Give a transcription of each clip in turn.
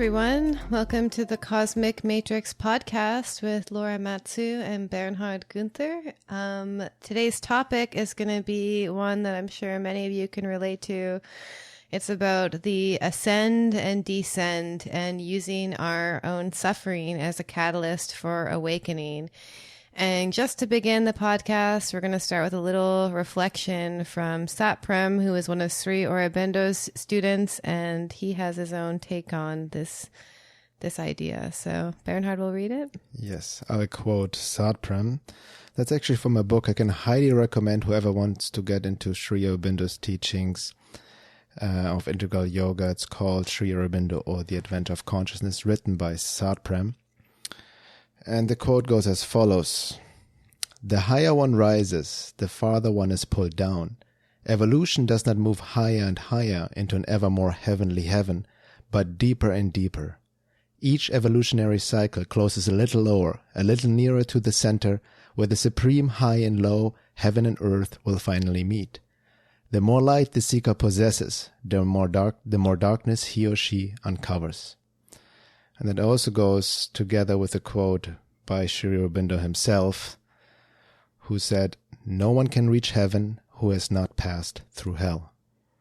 everyone. Welcome to the Cosmic Matrix podcast with Laura Matsu and Bernhard Gunther. Today's topic is going to be one that I'm sure many of you can relate to. It's about the ascend and descend and using our own suffering as a catalyst for awakening. And just to begin the podcast, we're going to start with a little reflection from Satprem, who is one of Sri Aurobindo's students, and he has his own take on this idea. So Bernhard will read it. Yes, I'll quote Satprem. That's actually from a book I can highly recommend whoever wants to get into Sri Aurobindo's teachings of integral yoga. It's called Sri Aurobindo or The Adventure of Consciousness, written by Satprem. And the quote goes as follows: "The higher one rises, the farther one is pulled down. Evolution does not move higher and higher into an ever more heavenly heaven, but deeper and deeper. Each evolutionary cycle closes a little lower, a little nearer to the center, where the supreme high and low, heaven and earth, will finally meet. The more light the seeker possesses, the more darkness he or she uncovers." And that also goes together with a quote by Sri Aurobindo himself, who said, "No one can reach heaven who has not passed through hell."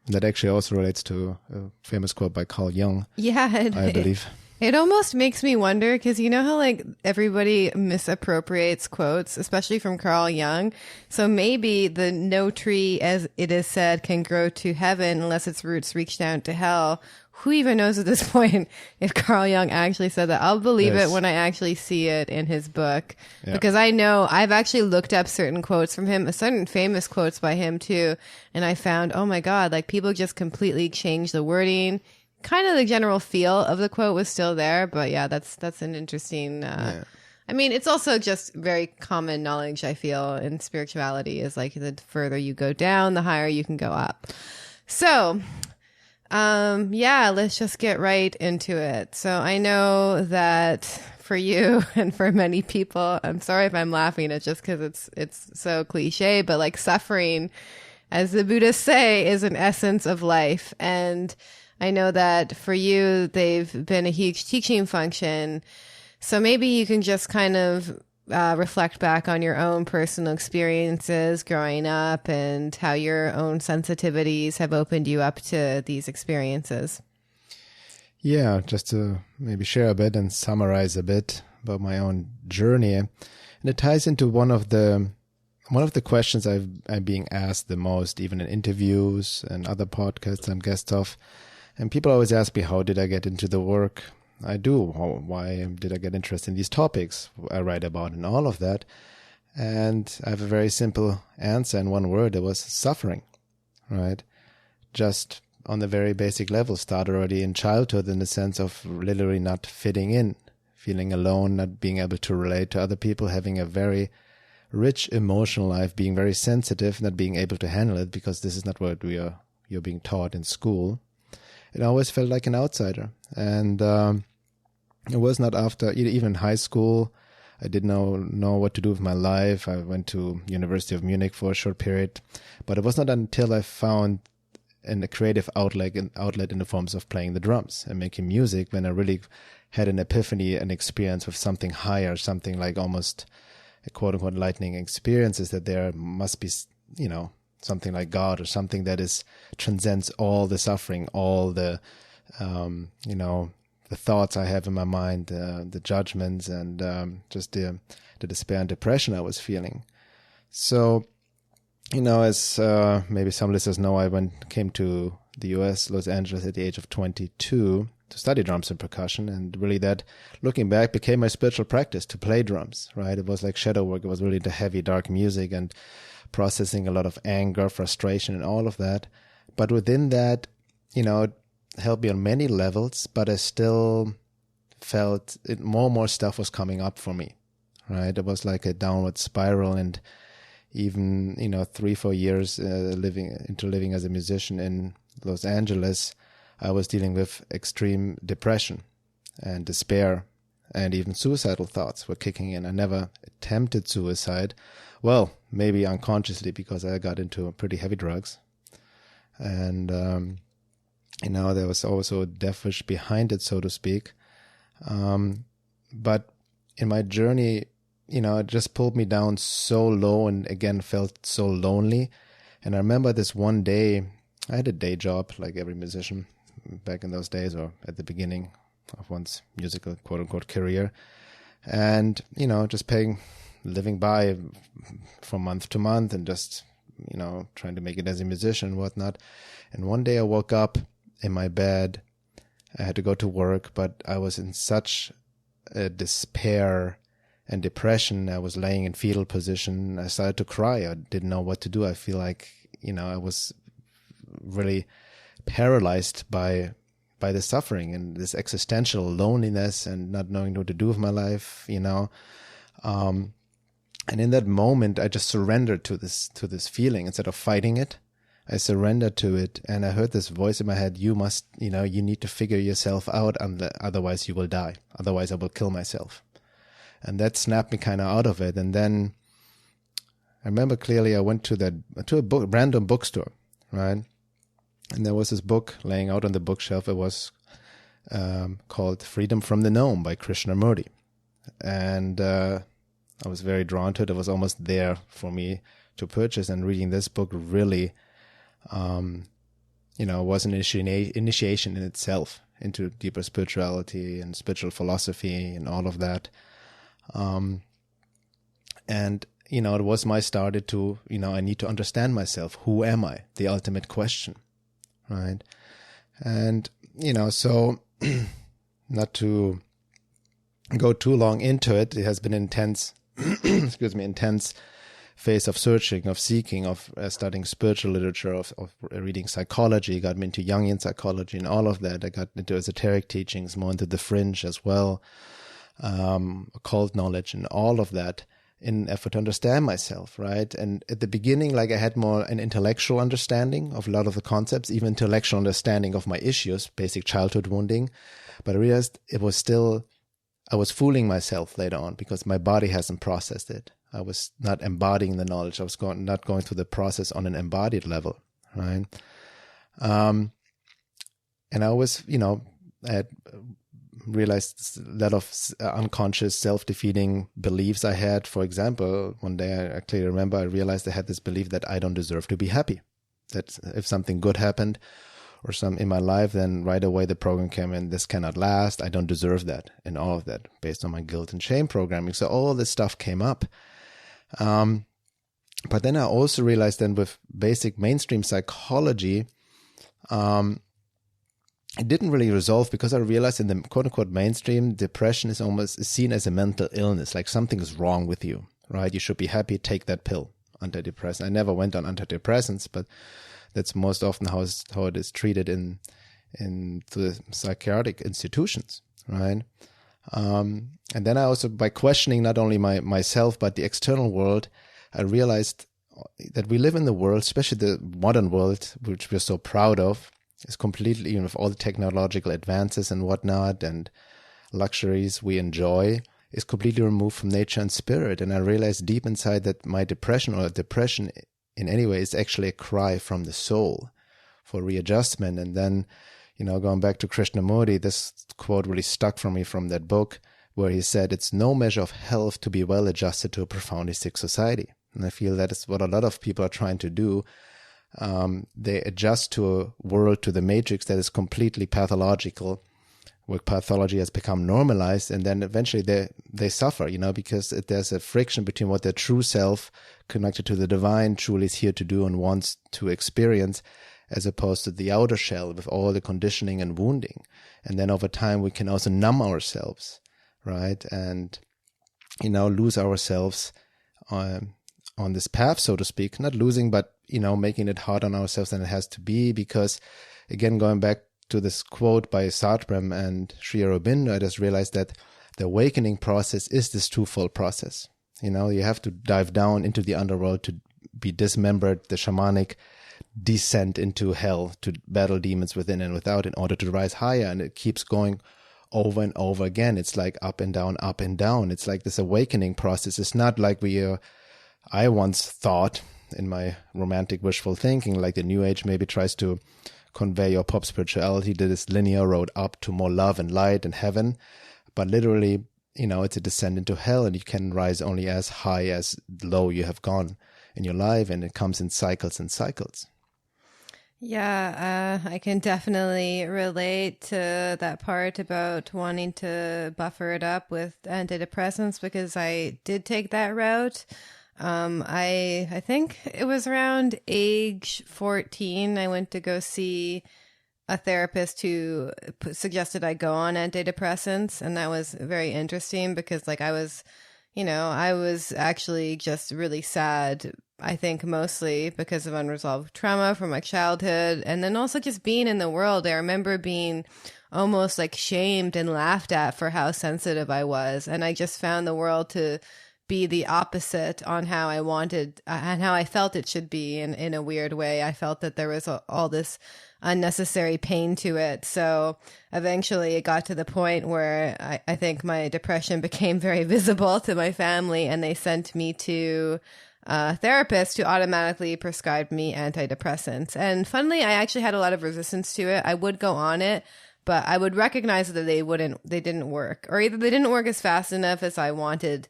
And that actually also relates to a famous quote by Carl Jung, I believe. It almost makes me wonder, because you know how like everybody misappropriates quotes, especially from Carl Jung. So maybe the no tree, as it is said, can grow to heaven unless its roots reach down to hell. Who even knows at this point if Carl Jung actually said that? I'll believe it when I actually see it in his book. Yeah. Because I know I've actually looked up certain quotes from him, certain famous quotes by him too. And I found, oh my God, like people just completely changed the wording. Kind of the general feel of the quote was still there. But yeah, that's an interesting, I mean, it's also just very common knowledge, I feel, in spirituality is like the further you go down, the higher you can go up. So, let's just get right into it. So I know that for you and for many people, I'm sorry if I'm laughing, it's just because it's so cliche, but like suffering, as the Buddhists say, is an essence of life. And I know that for you, they've been a huge teaching function. So maybe you can just kind of reflect back on your own personal experiences growing up and how your own sensitivities have opened you up to these experiences. Yeah, just to maybe share a bit and summarize a bit about my own journey. And it ties into one of the questions I'm being asked the most, even in interviews and other podcasts I'm guest of. And people always ask me, how did I get into the work I do? Why did I get interested in these topics I write about and all of that? And I have a very simple answer in one word. It was suffering, right? Just on the very basic level, started already in childhood in the sense of literally not fitting in, feeling alone, not being able to relate to other people, having a very rich emotional life, being very sensitive, not being able to handle it because this is not what you're being taught in school. It always felt like an outsider. And it was not after, even high school, I didn't know what to do with my life. I went to University of Munich for a short period. But it was not until I found a creative outlet in the forms of playing the drums and making music when I really had an epiphany, an experience with something higher, something like almost a quote-unquote lightning experience, is that there must be, something like God or something that transcends all the suffering, all the, the thoughts I have in my mind, the judgments, and just the despair and depression I was feeling. So, as maybe some listeners know, I came to the U.S., Los Angeles, at the age of 22 to study drums and percussion, and really that, looking back, became my spiritual practice to play drums. Right? It was like shadow work. It was really the heavy, dark music and processing a lot of anger, frustration, and all of that. But within that, it helped me on many levels, but I still felt more and more stuff was coming up for me, right? It was like a downward spiral, and even, 3-4 years living as a musician in Los Angeles, I was dealing with extreme depression and despair, and even suicidal thoughts were kicking in. I never attempted suicide. Well, maybe unconsciously because I got into pretty heavy drugs. And there was also a death wish behind it, so to speak. But in my journey, it just pulled me down so low and again felt so lonely. And I remember this one day, I had a day job like every musician back in those days, or at the beginning of one's musical quote unquote career. And, just living by from month to month and just, trying to make it as a musician and whatnot. And one day I woke up in my bed. I had to go to work, but I was in such a despair and depression. I was laying in fetal position. I started to cry. I didn't know what to do. I feel like, I was really paralyzed by the suffering and this existential loneliness and not knowing what to do with my life, and in that moment, I just surrendered to this feeling instead of fighting it. I surrendered to it, and I heard this voice in my head: "You must, you need to figure yourself out, otherwise you will die. Otherwise, I will kill myself." And that snapped me kind of out of it. And then I remember clearly, I went to a random bookstore, right? And there was this book laying out on the bookshelf. It was called "Freedom from the Gnome" by Krishnamurti, and I was very drawn to it. It was almost there for me to purchase, and reading this book really, was an initiation in itself into deeper spirituality and spiritual philosophy and all of that. And, it was my start to, I need to understand myself. Who am I? The ultimate question, right? And, so not to go too long into it, it has been intense phase of searching, of seeking, of studying spiritual literature, of reading psychology, got me into Jungian psychology and all of that. I got into esoteric teachings, more into the fringe as well, occult knowledge and all of that in effort to understand myself, right? And at the beginning, I had more an intellectual understanding of a lot of the concepts, even intellectual understanding of my issues, basic childhood wounding. But I realized I was fooling myself later on because my body hasn't processed it. I was not embodying the knowledge. I was not going through the process on an embodied level, right? And I was, I had realized a lot of unconscious self-defeating beliefs I had. For example, one day I clearly remember I realized I had this belief that I don't deserve to be happy. That if something good happened or some in my life, then right away the program came in, this cannot last, I don't deserve that, and all of that based on my guilt and shame programming. So all this stuff came up. But then I also realized then with basic mainstream psychology, it didn't really resolve because I realized in the quote unquote mainstream, depression is almost seen as a mental illness, like something is wrong with you, right? You should be happy, take that pill, antidepressant. I never went on antidepressants, but that's most often how it is treated in the psychiatric institutions, right? And then I also, by questioning not only myself but the external world, I realized that we live in the world, especially the modern world, which we're so proud of, is completely, with all the technological advances and whatnot and luxuries we enjoy, is completely removed from nature and spirit. And I realized deep inside that my depression in any way is actually a cry from the soul for readjustment. And then, going back to Krishnamurti, this quote really stuck for me from that book where he said, "It's no measure of health to be well adjusted to a profoundly sick society." And I feel that is what a lot of people are trying to do. They adjust to a world, to the matrix that is completely pathological, where pathology has become normalized, and then eventually they suffer, because there's a friction between what their true self, connected to the divine, truly is here to do and wants to experience, as opposed to the outer shell with all the conditioning and wounding. And then over time we can also numb ourselves, right? And, lose ourselves on this path, so to speak, not losing, but, making it hard on ourselves than it has to be. Because again, going back to this quote by Sartre and Sri Aurobindo, I just realized that the awakening process is this twofold process. You have to dive down into the underworld to be dismembered, the shamanic descent into hell to battle demons within and without in order to rise higher. And it keeps going over and over again. It's like up and down, up and down. It's like this awakening process. It's not like I once thought in my romantic wishful thinking, like the New Age maybe tries to convey your pop spirituality to this linear road up to more love and light and heaven. But literally, it's a descent into hell, and you can rise only as high as low you have gone in your life, and it comes in cycles and cycles. Yeah, I can definitely relate to that part about wanting to buffer it up with antidepressants, because I did take that route. I think it was around age 14, I went to go see a therapist who suggested I go on antidepressants. And that was very interesting because I was actually just really sad, I think mostly because of unresolved trauma from my childhood. And then also just being in the world. I remember being almost shamed and laughed at for how sensitive I was. And I just found the world to be the opposite on how I wanted and how I felt it should be in a weird way. I felt that there was all this unnecessary pain to it. So eventually it got to the point where I think my depression became very visible to my family, and they sent me to a therapist who automatically prescribed me antidepressants. And funnily, I actually had a lot of resistance to it. I would go on it, but I would recognize that they didn't work, or either they didn't work as fast enough as I wanted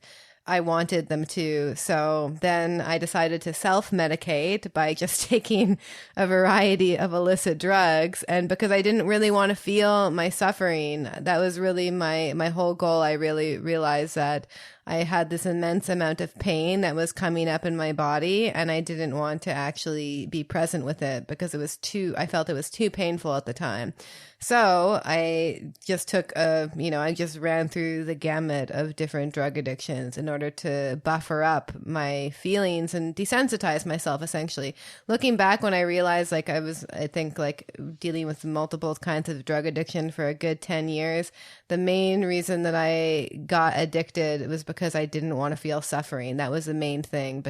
them to. So then I decided to self-medicate by just taking a variety of illicit drugs. And because I didn't really want to feel my suffering, that was really my whole goal. I really realized that I had this immense amount of pain that was coming up in my body, and I didn't want to actually be present with it because I felt it was too painful at the time. So I just took I just ran through the gamut of different drug addictions in order to buffer up my feelings and desensitize myself, essentially. Looking back, when I realized I was dealing with multiple kinds of drug addiction for a good 10 years, the main reason that I got addicted was because I didn't want to feel suffering. That was the main thing.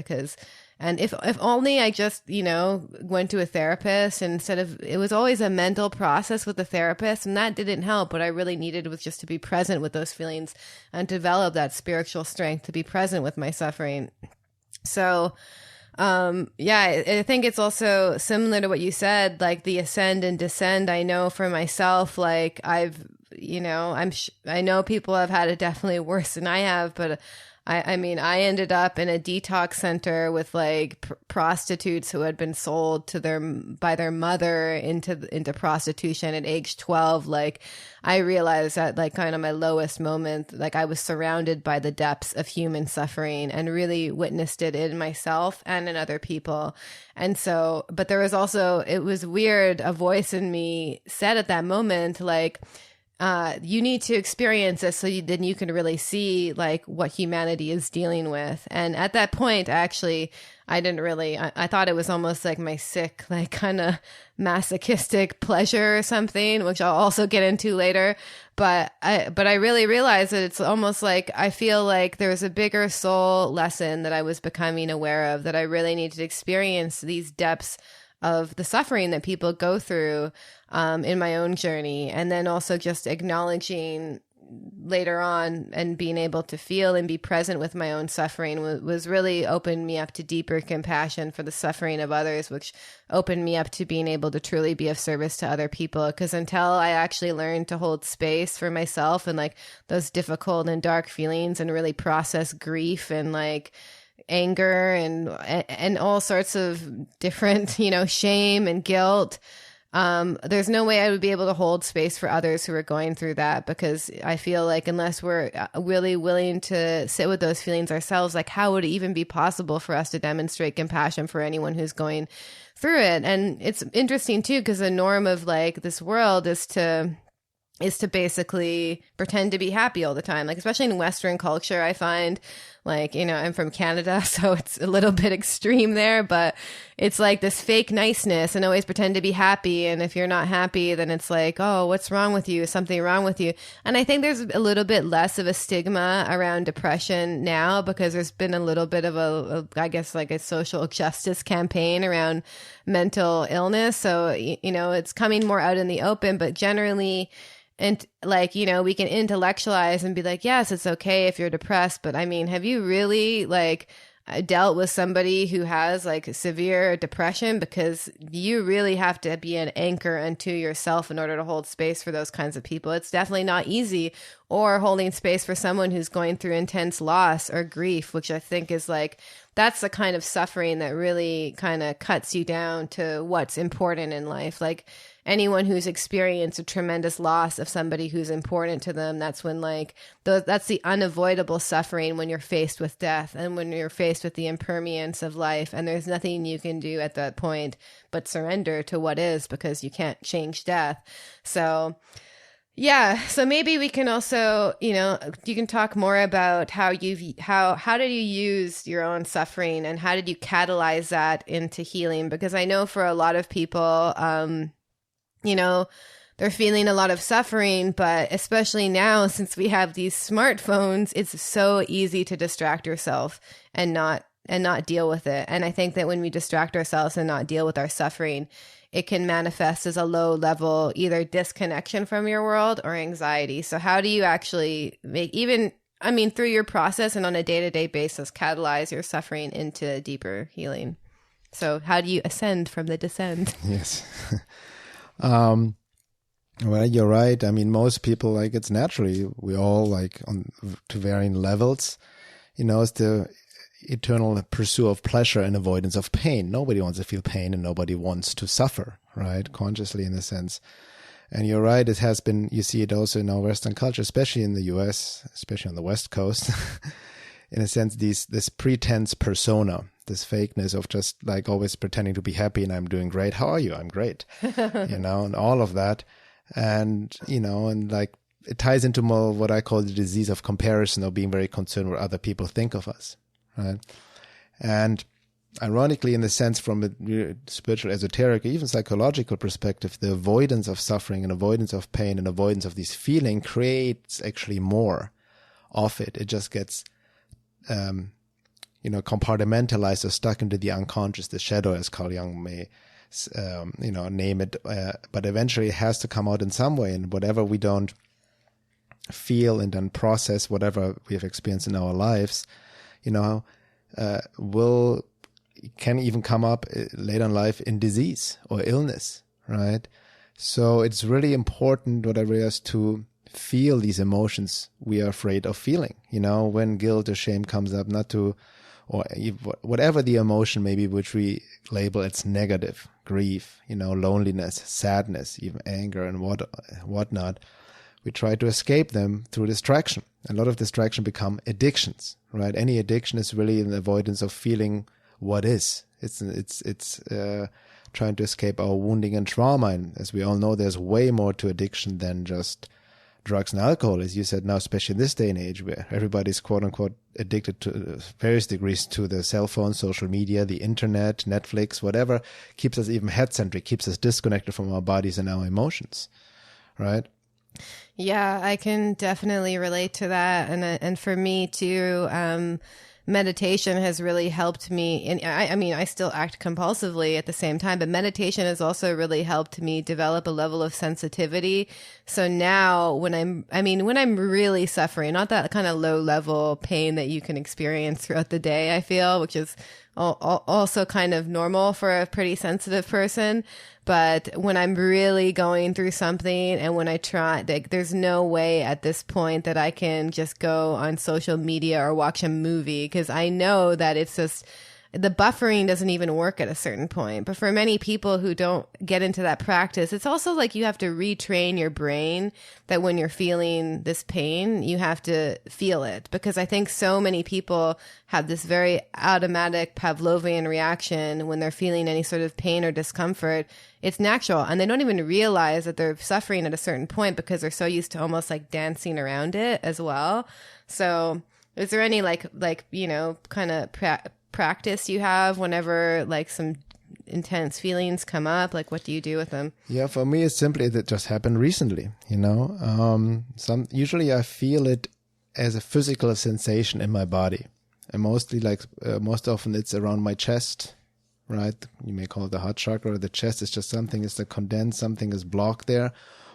And if only I just, went to a therapist, and it was always a mental process with the therapist, and that didn't help. What I really needed was just to be present with those feelings and develop that spiritual strength to be present with my suffering. So, I think it's also similar to what you said, the ascend and descend. I know for myself, I know people have had it definitely worse than I have, but I ended up in a detox center with prostitutes who had been sold by their mother into prostitution at age 12. I realized at kind of my lowest moment, I was surrounded by the depths of human suffering and really witnessed it in myself and in other people. And so, but there was also, it was weird, a voice in me said at that moment, you need to experience this so then you can really see what humanity is dealing with. And at that point, actually, I didn't really, I thought it was almost my sick, kind of masochistic pleasure or something, which I'll also get into later. But I really realized that it's almost I feel there was a bigger soul lesson that I was becoming aware of, that I really needed to experience these depths of the suffering that people go through in my own journey. And then also just acknowledging later on and being able to feel and be present with my own suffering was really opened me up to deeper compassion for the suffering of others, which opened me up to being able to truly be of service to other people. Because until I actually learned to hold space for myself and those difficult and dark feelings, and really process grief and anger and all sorts of different, shame and guilt, there's no way I would be able to hold space for others who are going through that, because I feel unless we're really willing to sit with those feelings ourselves, how would it even be possible for us to demonstrate compassion for anyone who's going through it? And it's interesting too, because the norm of this world is to basically pretend to be happy all the time. Especially in Western culture, I find I'm from Canada, so it's a little bit extreme there, but it's this fake niceness and always pretend to be happy. And if you're not happy, then it's oh, what's wrong with you? Is something wrong with you? And I think there's a little bit less of a stigma around depression now, because there's been a little bit of a social justice campaign around mental illness. So, it's coming more out in the open, but generally, and we can intellectualize and be yes, it's okay if you're depressed. But have you really dealt with somebody who has like severe depression, because you really have to be an anchor unto yourself in order to hold space for those kinds of people. It's definitely not easy. Or holding space for someone who's going through intense loss or grief, which I think is like, that's the kind of suffering that really kind of cuts you down to what's important in life. Like anyone who's experienced a tremendous loss of somebody who's important to them, that's when like, that's the unavoidable suffering when you're faced with death and when you're faced with the impermanence of life. And there's nothing you can do at that point but surrender to what is, because you can't change death. So yeah. So maybe we can also, you know, you can talk more about how did you use your own suffering and how did you catalyze that into healing? Because I know for a lot of people, you know, they're feeling a lot of suffering, but especially now since we have these smartphones, it's so easy to distract yourself and not deal with it. And I think that when we distract ourselves and not deal with our suffering, it can manifest as a low level, either disconnection from your world or anxiety. So how do you actually through your process and on a day-to-day basis, catalyze your suffering into deeper healing? So how do you ascend from the descent? Yes. Well, you're right. I mean, most people, like, it's naturally, we all like to varying levels, you know, it's the eternal pursuit of pleasure and avoidance of pain. Nobody wants to feel pain and nobody wants to suffer, right? Consciously in a sense. And you're right. It has been, you see it also in our Western culture, especially in the US, especially on the West Coast, in a sense, this pretense persona, this fakeness of just like always pretending to be happy and I'm doing great. How are you? I'm great. You know, and all of that. And, you know, and like it ties into more what I call the disease of comparison, or being very concerned what other people think of us. Right. And ironically, in the sense from a spiritual, esoteric, even psychological perspective, the avoidance of suffering and avoidance of pain and avoidance of these feelings creates actually more of it. It just gets, compartmentalized or stuck into the unconscious, the shadow, as Carl Jung may, name it. But eventually it has to come out in some way. And whatever we don't feel and then process, whatever we have experienced in our lives, can even come up later in life in disease or illness, right? So it's really important, what I realize, to feel these emotions we are afraid of feeling, when guilt or shame comes up, or whatever the emotion maybe, which we label as negative, grief, loneliness, sadness, even anger and whatnot. We try to escape them through distraction. A lot of distraction become addictions, right? Any addiction is really an avoidance of feeling what is. It's trying to escape our wounding and trauma. And as we all know, there's way more to addiction than just drugs and alcohol, as you said now, especially in this day and age where everybody's quote unquote addicted to various degrees to the cell phone, social media, the internet, Netflix, whatever keeps us even head-centric, keeps us disconnected from our bodies and our emotions, right? Yeah, I can definitely relate to that. And for me too, meditation has really helped me. And I still act compulsively at the same time, but meditation has also really helped me develop a level of sensitivity. So now when I'm really suffering, not that kind of low level pain that you can experience throughout the day, I feel, which is also kind of normal for a pretty sensitive person. But when I'm really going through something and when I try, there's no way at this point that I can just go on social media or watch a movie, because I know that it's just, the buffering doesn't even work at a certain point. But for many people who don't get into that practice, it's also like you have to retrain your brain that when you're feeling this pain, you have to feel it. Because I think so many people have this very automatic Pavlovian reaction when they're feeling any sort of pain or discomfort. It's natural. And they don't even realize that they're suffering at a certain point because they're so used to almost like dancing around it as well. So is there any kind of practice you have whenever like some intense feelings come up? Like, what do you do with them? Yeah, for me, it's simply that just happened recently, usually I feel it as a physical sensation in my body, and most often it's around my chest, right? You may call it the heart chakra, or the chest is just something is condensed, something is blocked there,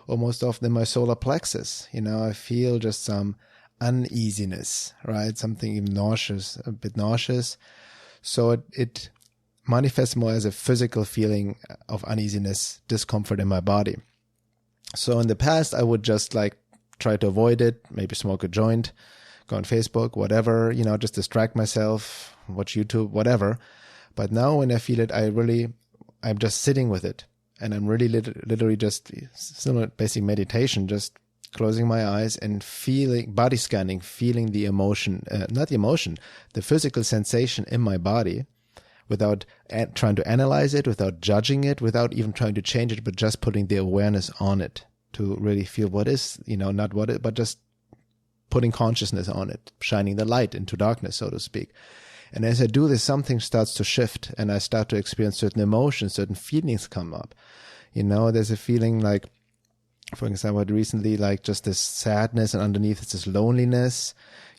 or most often in my solar plexus, I feel just some uneasiness, right? Something even nauseous, a bit nauseous. So it manifests more as a physical feeling of uneasiness, discomfort in my body. So in the past, I would just like try to avoid it, maybe smoke a joint, go on Facebook, whatever, just distract myself, watch YouTube, whatever. But now when I feel it, I'm just sitting with it. And I'm really literally just similar basic meditation, just closing my eyes and feeling, body scanning, feeling the emotion, not the emotion, the physical sensation in my body without trying to analyze it, without judging it, without even trying to change it, but just putting the awareness on it to really feel what is, not what it, but just putting consciousness on it, shining the light into darkness, so to speak. And as I do this, something starts to shift and I start to experience certain emotions, certain feelings come up. There's a feeling like, for example, recently, like just this sadness, and underneath it's this loneliness,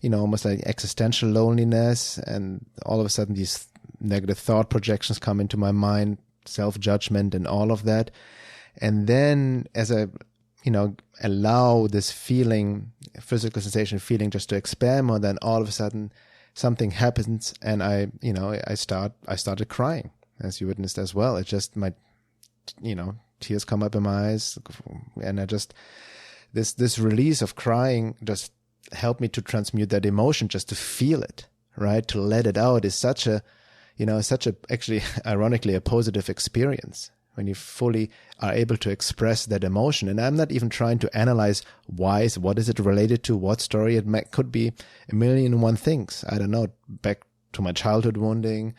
almost like existential loneliness. And all of a sudden these negative thought projections come into my mind, self-judgment and all of that. And then as I, allow this feeling, physical sensation feeling just to expand more, then all of a sudden something happens and I started crying, as you witnessed as well. It just, tears come up in my eyes, and this release of crying just helped me to transmute that emotion, just to feel it, right? To let it out is such a actually, ironically, a positive experience when you fully are able to express that emotion. And I'm not even trying to analyze what is it related to, what story it could be, a million and one things. I don't know, back to my childhood wounding,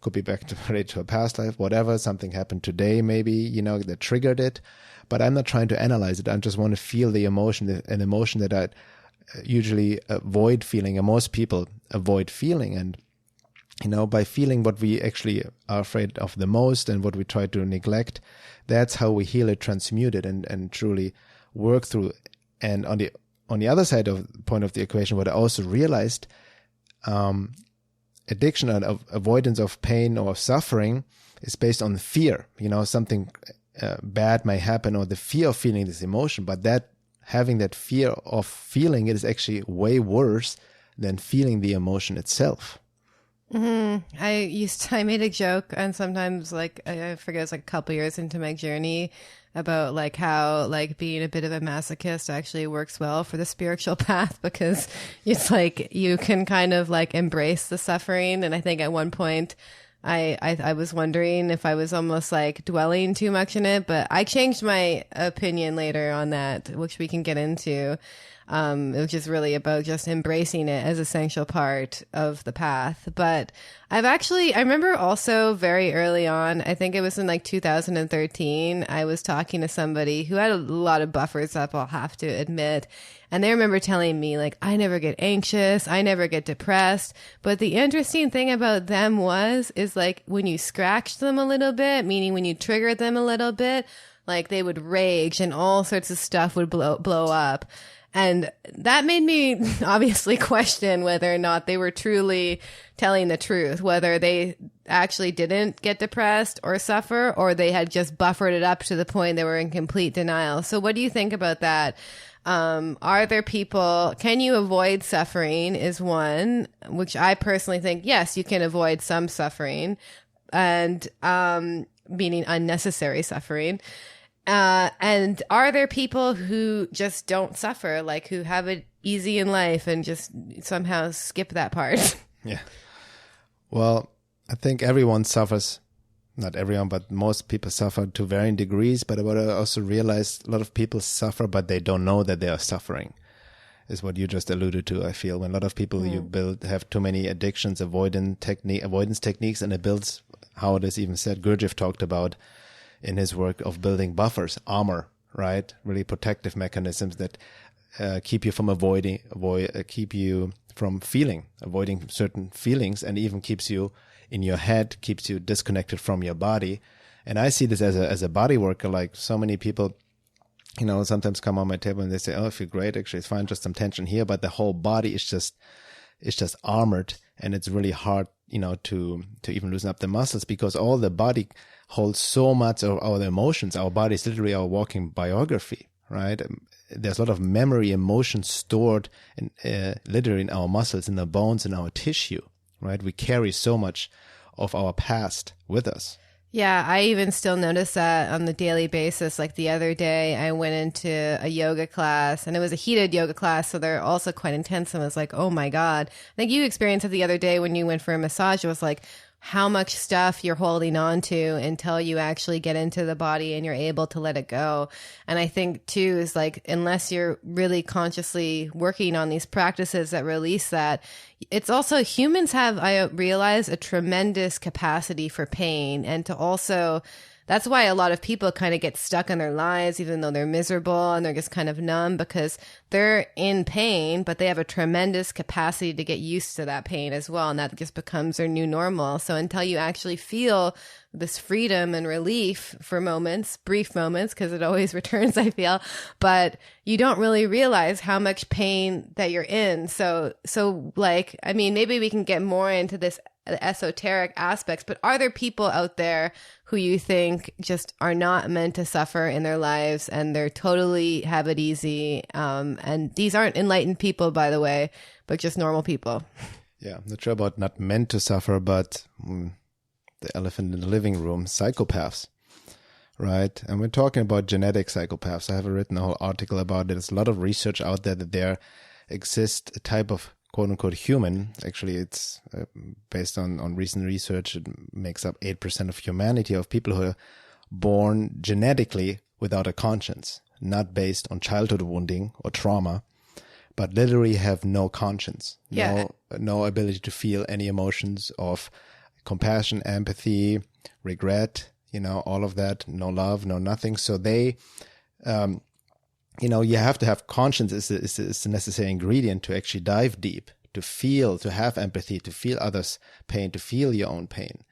could be back to related to a past life, whatever, something happened today maybe, that triggered it. But I'm not trying to analyze it. I just want to feel the emotion, an emotion that I usually avoid feeling, and most people avoid feeling. And by feeling what we actually are afraid of the most and what we try to neglect, that's how we heal it, transmute it, and truly work through. And on the other side of the point of the equation, what I also realized, addiction and avoidance of pain or suffering is based on fear. Something bad may happen, or the fear of feeling this emotion, but having that fear of feeling it is actually way worse than feeling the emotion itself. Mm-hmm. I made a joke, and sometimes I forget, it was like a couple years into my journey, about like how like being a bit of a masochist actually works well for the spiritual path, because it's like you can kind of like embrace the suffering. And I think at one point I was wondering if I was almost like dwelling too much in it, but I changed my opinion later on that, which we can get into. It was just really about just embracing it as an essential part of the path. But I remember also very early on, I think it was in like 2013, I was talking to somebody who had a lot of buffers up, I'll have to admit. And they remember telling me like, I never get anxious, I never get depressed. But the interesting thing about them is like when you scratch them a little bit, meaning when you trigger them a little bit, like they would rage and all sorts of stuff would blow up. And that made me obviously question whether or not they were truly telling the truth, whether they actually didn't get depressed or suffer, or they had just buffered it up to the point they were in complete denial. So what do you think about that? Are there people, can you avoid suffering is one, which I personally think, yes, you can avoid some suffering, and meaning unnecessary suffering. And are there people who just don't suffer, like who have it easy in life and just somehow skip that part? Yeah. Well, I think everyone suffers. Not everyone, but most people suffer to varying degrees. But what I also realized, a lot of people suffer, but they don't know that they are suffering, is what you just alluded to. I feel when a lot of people have too many addictions, avoidance techniques, and it builds, how it is even said, Gurdjieff talked about in his work of building buffers, armor, right? Really protective mechanisms that keep you from keep you from avoiding certain feelings, and even keeps you in your head, keeps you disconnected from your body. And I see this as a body worker. Like so many people, sometimes come on my table and they say, "Oh, I feel great. Actually, it's fine. Just some tension here," but the whole body is just armored, and it's really hard, to even loosen up the muscles, because all the body holds so much of our emotions. Our body is literally our walking biography, right? There's a lot of memory, emotion stored literally in our muscles, in the bones, in our tissue, right? We carry so much of our past with us. Yeah, I even still notice that on the daily basis. Like the other day, I went into a yoga class and it was a heated yoga class. So they're also quite intense. And I was like, oh my God. I think you experienced it the other day when you went for a massage. It was like how much stuff you're holding on to until you actually get into the body and you're able to let it go. And I think too is like, unless you're really consciously working on these practices that release that, it's also humans have, I realize, a tremendous capacity for pain and to also, that's why a lot of people kind of get stuck in their lives, even though they're miserable and they're just kind of numb because they're in pain, but they have a tremendous capacity to get used to that pain as well. And that just becomes their new normal. So until you actually feel this freedom and relief for moments, brief moments, because it always returns, I feel, but you don't really realize how much pain that you're in. So like, I mean, maybe we can get more into this esoteric aspects, but are there people out there who you think just are not meant to suffer in their lives and they're totally have it easy? And these aren't enlightened people, by the way, but just normal people. Yeah, I'm not sure about not meant to suffer, but the elephant in the living room, psychopaths, right? And we're talking about genetic psychopaths. I have written a whole article about it. There's a lot of research out there that there exists a type of quote-unquote human. Actually, it's based on recent research. It makes up 8% of humanity, of people who are born genetically without a conscience, not based on childhood wounding or trauma, but literally have no conscience, no ability to feel any emotions of compassion, empathy, regret, all of that, no love, no nothing. So they, you have to have conscience is a necessary ingredient to actually dive deep, to feel, to have empathy, to feel others' pain, to feel your own pain.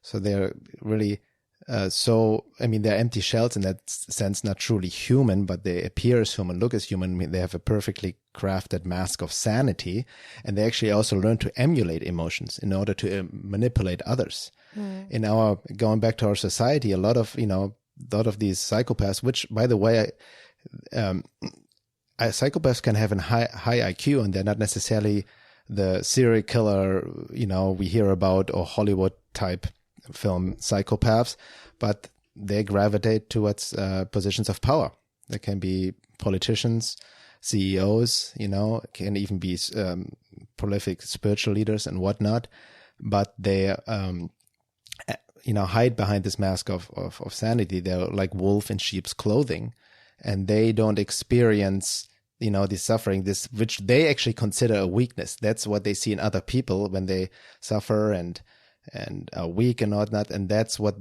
So they're really, they're empty shells in that sense, not truly human, but they appear as human, look as human. I mean, they have a perfectly crafted mask of sanity, and they actually also learn to emulate emotions in order to manipulate others. Going back to our society, a lot of these psychopaths, which, by the way, psychopaths can have a high IQ, and they're not necessarily the serial killer, we hear about, or Hollywood type film psychopaths, but they gravitate towards positions of power. They can be politicians, CEOs, can even be prolific spiritual leaders and whatnot, but they hide behind this mask of sanity. They're like wolf in sheep's clothing, and they don't experience this suffering, which they actually consider a weakness. That's what they see in other people when they suffer and are weak and whatnot, and that's what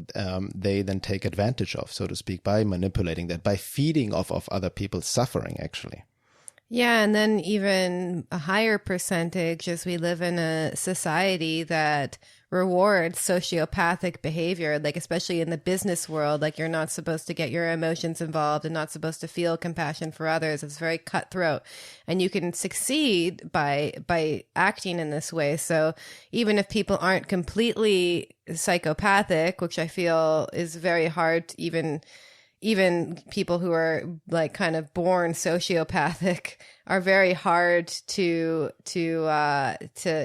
they then take advantage of, so to speak, by manipulating that, by feeding off of other people's suffering, actually. Yeah, and then even a higher percentage, as we live in a society that rewards sociopathic behavior, like especially in the business world, like you're not supposed to get your emotions involved and not supposed to feel compassion for others. It's very cutthroat, and you can succeed by acting in this way. So even if people aren't completely psychopathic, which I feel is very hard to even people who are like kind of born sociopathic are very hard to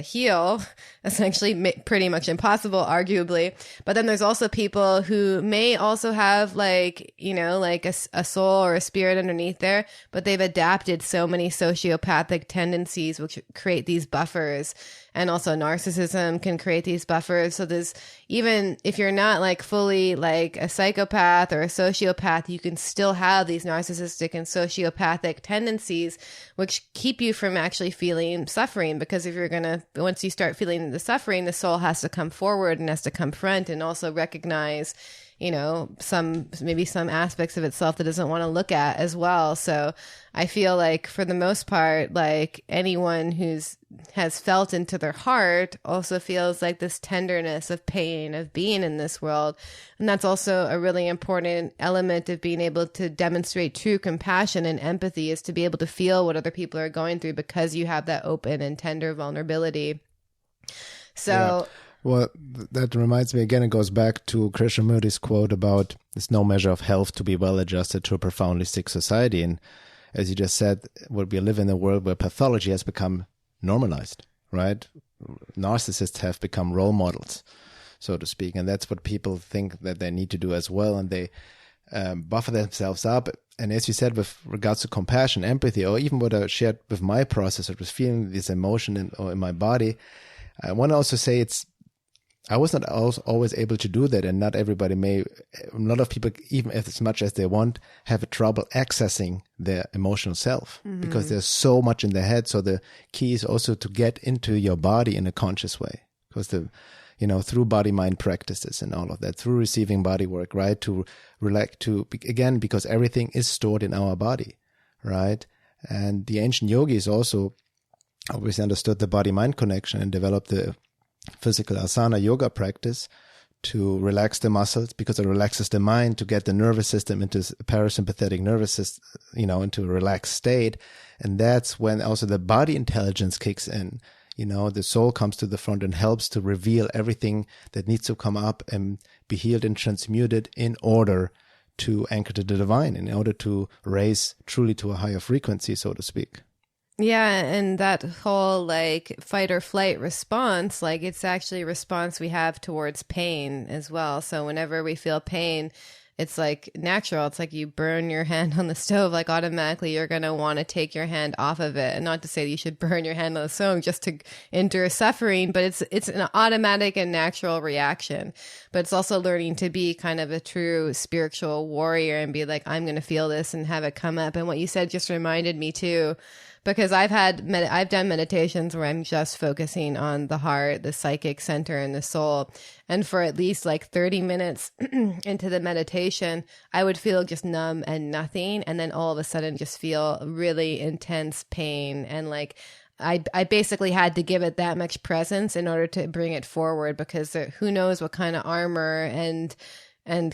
heal. Essentially, pretty much impossible, arguably. But then there's also people who may also have like a soul or a spirit underneath there, but they've adapted so many sociopathic tendencies, which create these buffers. And also narcissism can create these buffers. So there's, even if you're not like fully like a psychopath or a sociopath, you can still have these narcissistic and sociopathic tendencies, which keep you from actually feeling suffering. Because if once you start feeling the suffering, the soul has to come forward and has to confront and also recognize, some aspects of itself that it doesn't want to look at as well. So I feel like for the most part, like anyone has felt into their heart also feels like this tenderness of pain of being in this world. And that's also a really important element of being able to demonstrate true compassion and empathy, is to be able to feel what other people are going through because you have that open and tender vulnerability. So... Yeah. Well, that reminds me again, it goes back to Krishnamurti's quote about there's no measure of health to be well adjusted to a profoundly sick society. And as you just said, we live in a world where pathology has become normalized, right? narcissists have become role models, so to speak. And that's what people think that they need to do as well. And they buffer themselves up. And as you said, with regards to compassion, empathy, or even what I shared with my process, it was feeling this emotion in my body. I want to also say I was not always able to do that, and not everybody a lot of people, even as much as they want, have trouble accessing their emotional self because there's so much in their head. So the key is also to get into your body in a conscious way, because through body-mind practices and all of that, through receiving body work, right? To relax, again, because everything is stored in our body, right? And the ancient yogis also obviously understood the body-mind connection and developed the physical asana yoga practice to relax the muscles, because it relaxes the mind, to get the nervous system into parasympathetic nervous system, into a relaxed state. And that's when also the body intelligence kicks in. The soul comes to the front and helps to reveal everything that needs to come up and be healed and transmuted in order to anchor to the divine, in order to raise truly to a higher frequency, so to speak. Yeah, and that whole fight or flight response, it's actually a response we have towards pain as well. So whenever we feel pain, it's natural. It's you burn your hand on the stove, automatically you're going to want to take your hand off of it. And not to say that you should burn your hand on the stove just to endure suffering, but it's an automatic and natural reaction. But it's also learning to be kind of a true spiritual warrior and be I'm going to feel this and have it come up. And what you said just reminded me too, because I've done meditations where I'm just focusing on the heart, the psychic center, and the soul. And for at least 30 minutes into the meditation, I would feel just numb and nothing. And then all of a sudden just feel really intense pain. And I basically had to give it that much presence in order to bring it forward, because who knows what kind of armor and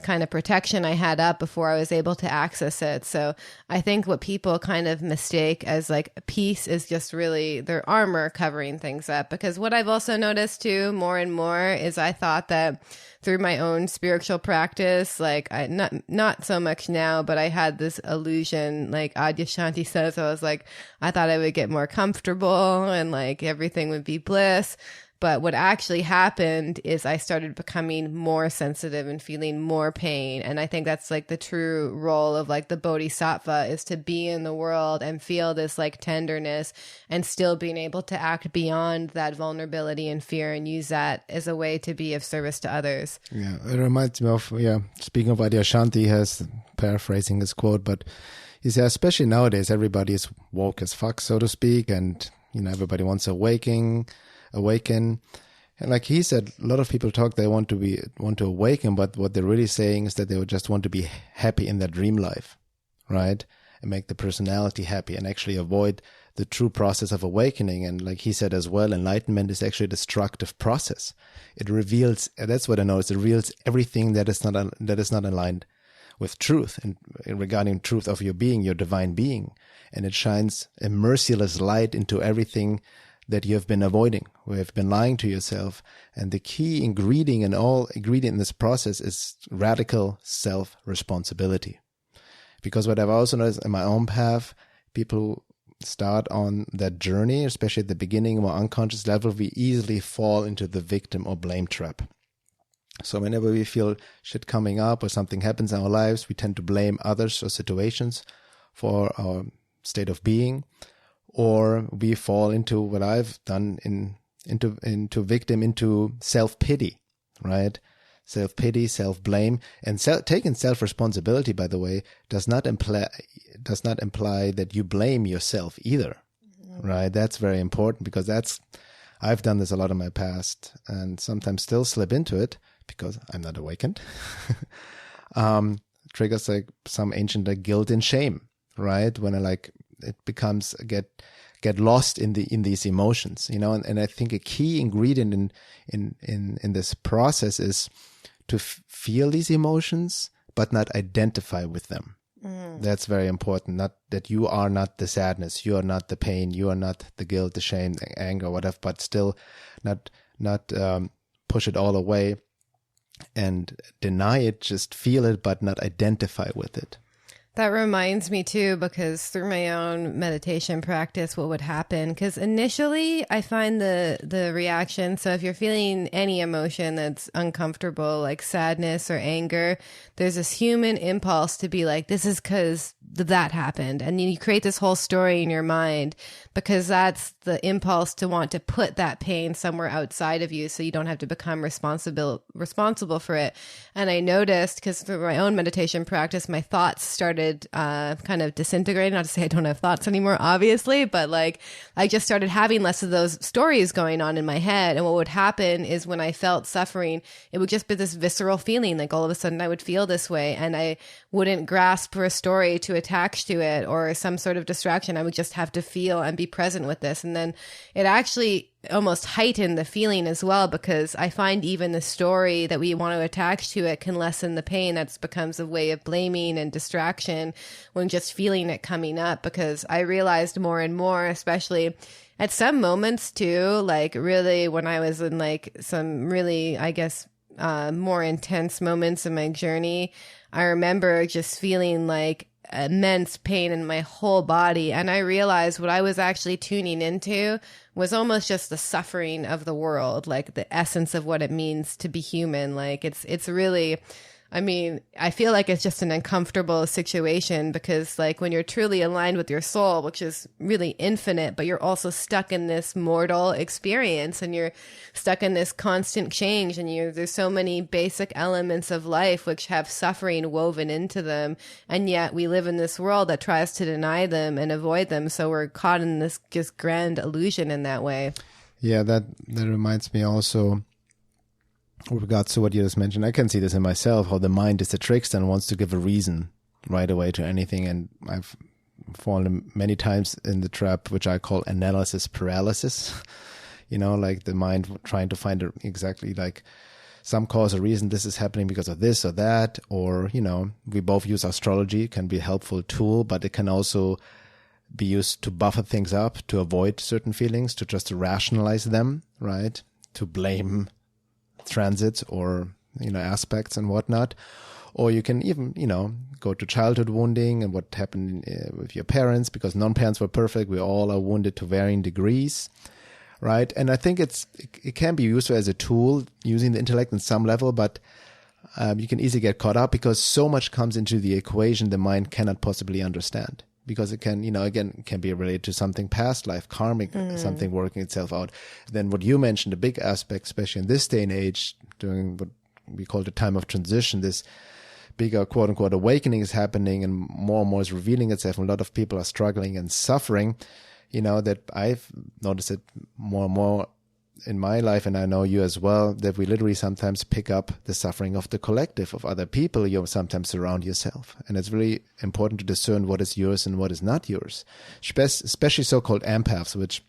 kind of protection I had up before I was able to access it. So I think what people kind of mistake as peace is just really their armor covering things up. Because what I've also noticed too, more and more, is I thought that through my own spiritual practice, I not so much now, but I had this illusion, Adyashanti says, I thought I would get more comfortable and everything would be bliss. But what actually happened is I started becoming more sensitive and feeling more pain. And I think that's the true role of the bodhisattva, is to be in the world and feel this tenderness and still being able to act beyond that vulnerability and fear and use that as a way to be of service to others. Yeah, it reminds me of, speaking of Adyashanti, has paraphrasing his quote, but he says, especially nowadays, everybody is woke as fuck, so to speak. And, everybody wants to awaken. And like he said, a lot of people they want to awaken, but what they're really saying is that they would just want to be happy in their dream life, right? And make the personality happy and actually avoid the true process of awakening. And like he said as well, enlightenment is actually a destructive process. It reveals, that's what I know, it reveals everything that is not aligned with truth and regarding truth of your being, your divine being. And it shines a merciless light into everything that you have been avoiding, or have been lying to yourself. And the key ingredient in this process is radical self-responsibility. Because what I've also noticed in my own path, people start on that journey, especially at the beginning, more unconscious level, we easily fall into the victim or blame trap. So whenever we feel shit coming up or something happens in our lives, we tend to blame others or situations for our state of being. Or we fall into what I've done into self-pity, right? Self-pity, self-blame, and taking self-responsibility, by the way, does not imply that you blame yourself either, right? That's very important, because I've done this a lot in my past and sometimes still slip into it because I'm not awakened. Triggers some ancient guilt and shame, right? When it becomes get lost in these emotions, and I think a key ingredient in this process is to feel these emotions but not identify with them. That's very important. Not that you are not the sadness, you are not the pain, you are not the guilt, the shame, the anger, whatever, but still not push it all away and deny it, just feel it but not identify with it. That reminds me too, because through my own meditation practice, what would happen? Because initially I find the reaction. So if you're feeling any emotion that's uncomfortable, like sadness or anger, there's this human impulse to be like, this is because that happened. And you create this whole story in your mind because that's the impulse to want to put that pain somewhere outside of you so you don't have to become responsible for it. And I noticed, because through my own meditation practice, my thoughts started kind of disintegrating. Not to say I don't have thoughts anymore, obviously, but like I just started having less of those stories going on in my head. And what would happen is when I felt suffering, it would just be this visceral feeling, like all of a sudden I would feel this way and I wouldn't grasp for a story to attach to it or some sort of distraction. I would just have to feel and be present with this. And then it actually almost heightened the feeling as well, because I find even the story that we want to attach to it can lessen the pain. That becomes a way of blaming and distraction when just feeling it coming up, because I realized more and more, especially at some moments too, like really when I was in like some really, I guess, more intense moments in my journey, I remember just feeling like immense pain in my whole body. And I realized what I was actually tuning into was almost just the suffering of the world, like the essence of what it means to be human. Like it's really, I mean, I feel like it's just an uncomfortable situation because like when you're truly aligned with your soul, which is really infinite, but you're also stuck in this mortal experience and you're stuck in this constant change, and there's so many basic elements of life which have suffering woven into them. And yet we live in this world that tries to deny them and avoid them. So we're caught in this just grand illusion in that way. Yeah, that reminds me also, with regards to what you just mentioned, I can see this in myself, how the mind is a trickster and wants to give a reason right away to anything. And I've fallen many times in the trap, which I call analysis paralysis. Like the mind trying to find exactly like some cause or reason. This is happening because of this or that. Or, we both use astrology. It can be a helpful tool, but it can also be used to buffer things up, to avoid certain feelings, to just rationalize them, right? To blame transits or aspects and whatnot. Or you can even go to childhood wounding and what happened with your parents, because none parents were perfect. We all are wounded to varying degrees, right? And I think it can be useful as a tool, using the intellect in some level, but you can easily get caught up because so much comes into the equation the mind cannot possibly understand. Because it can, again, can be related to something past life, karmic, something working itself out. Then what you mentioned, a big aspect, especially in this day and age, during what we call the time of transition, this bigger quote unquote awakening is happening and more is revealing itself. And a lot of people are struggling and suffering, that I've noticed it more and more in my life, and I know you as well, that we literally sometimes pick up the suffering of the collective, of other people you sometimes surround yourself. And it's really important to discern what is yours and what is not yours, especially so-called empaths, which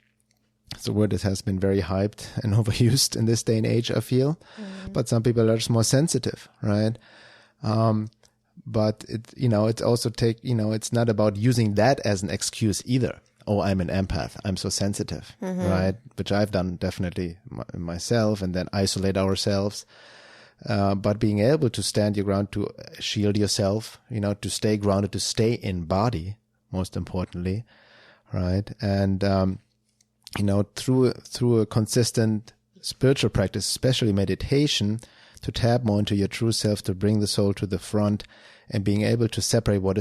is a word that has been very hyped and overused in this day and age, I feel. But some people are just more sensitive, right? But it's also it's not about using that as an excuse either. Oh, I'm an empath, I'm so sensitive, right? Which I've done definitely myself, and then isolate ourselves. But being able to stand your ground, to shield yourself, to stay grounded, to stay in body, most importantly, right? And, through a consistent spiritual practice, especially meditation, to tap more into your true self, to bring the soul to the front, and being able to separate what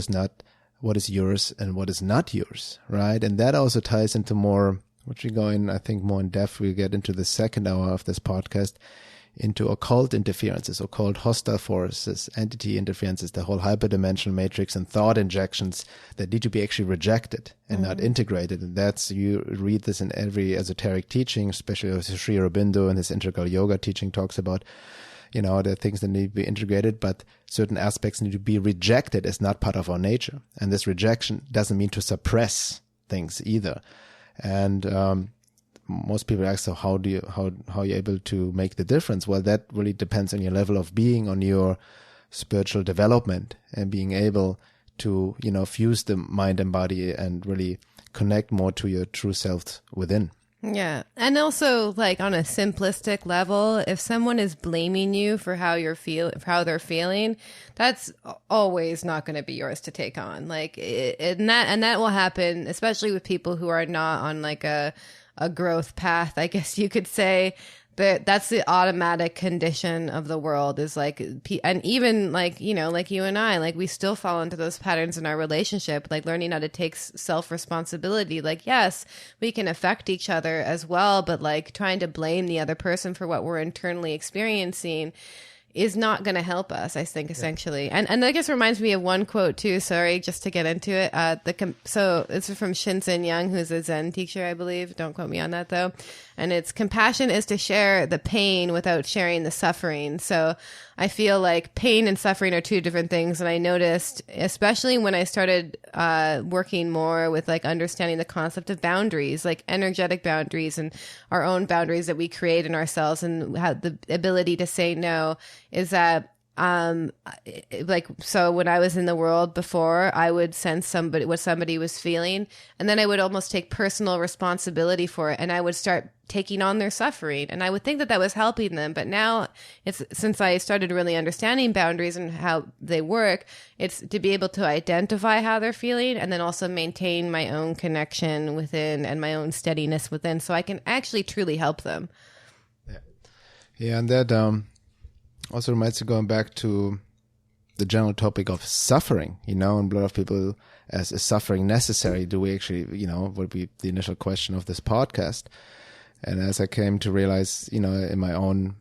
is yours and what is not yours, right? And that also ties into more, which we go in, I think, more in depth. We'll get into the second hour of this podcast, into occult interferences, occult hostile forces, entity interferences, the whole hyperdimensional matrix and thought injections that need to be actually rejected and not integrated. And you read this in every esoteric teaching, especially Sri Aurobindo and his integral yoga teaching talks about, there are things that need to be integrated, but certain aspects need to be rejected as not part of our nature. And this rejection doesn't mean to suppress things either. And most people ask, so how are you able to make the difference? Well, that really depends on your level of being, on your spiritual development, and being able to, fuse the mind and body and really connect more to your true self within. Yeah. And also, like, on a simplistic level, if someone is blaming you for how for how they're feeling, that's always not going to be yours to take on. Like, and that will happen, especially with people who are not on like a growth path, I guess you could say. That's the automatic condition of the world, is like, and even like, you know, like you and I, like, we still fall into those patterns in our relationship, like learning how to take self-responsibility. Like, yes, we can affect each other as well, but like trying to blame the other person for what we're internally experiencing is not going to help us, I think, essentially. And I guess reminds me of one quote too. Sorry, just to get into it. So it's from Shinzen Young, who's a Zen teacher, I believe. Don't quote me on that though. And it's, compassion is to share the pain without sharing the suffering. So I feel like pain and suffering are two different things. And I noticed, especially when I started working more with like understanding the concept of boundaries, like energetic boundaries and our own boundaries that we create in ourselves, and how the ability to say no, is that like, so when I was in the world before, I would sense what somebody was feeling, and then I would almost take personal responsibility for it, and I would start taking on their suffering, and I would think that was helping them. But now, it's, since I started really understanding boundaries and how they work, it's to be able to identify how they're feeling, and then also maintain my own connection within and my own steadiness within, so I can actually truly help them. Yeah, and that also reminds me, going back to the general topic of suffering, you know, and a lot of people, is suffering necessary? Do we actually, you know, would be the initial question of this podcast. And as I came to realize, you know, in my own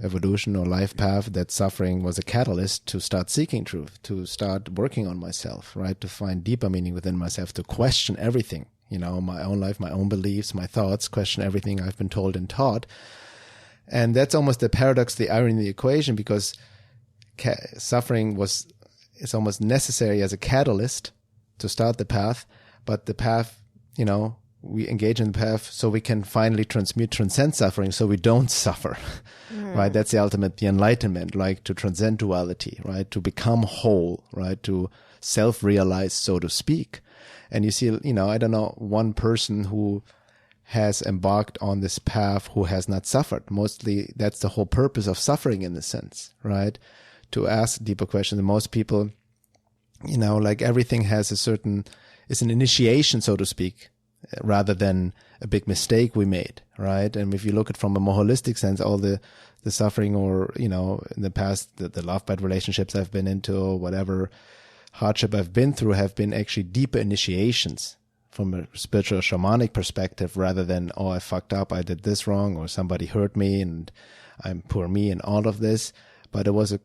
evolution or life path, that suffering was a catalyst to start seeking truth, to start working on myself, right? To find deeper meaning within myself, to question everything, you know, my own life, my own beliefs, my thoughts, question everything I've been told and taught. And that's almost the paradox, the irony in the equation, because suffering is almost necessary as a catalyst to start the path. But the path, you know, we engage in the path so we can finally transcend suffering, so we don't suffer, right? That's the ultimate, the enlightenment, like to transcend duality, right? To become whole, right? To self-realize, so to speak. And you see, you know, I don't know one person who has embarked on this path who has not suffered. Mostly that's the whole purpose of suffering, in a sense, right? To ask deeper questions. And most people, you know, like everything has it's an initiation, so to speak, rather than a big mistake we made, right? And if you look at it from a more holistic sense, all the suffering, or, you know, in the past, the love bad relationships I've been into, or whatever hardship I've been through, have been actually deeper initiations from a spiritual shamanic perspective, rather than, oh, I fucked up, I did this wrong, or somebody hurt me and I'm poor me and all of this. But it was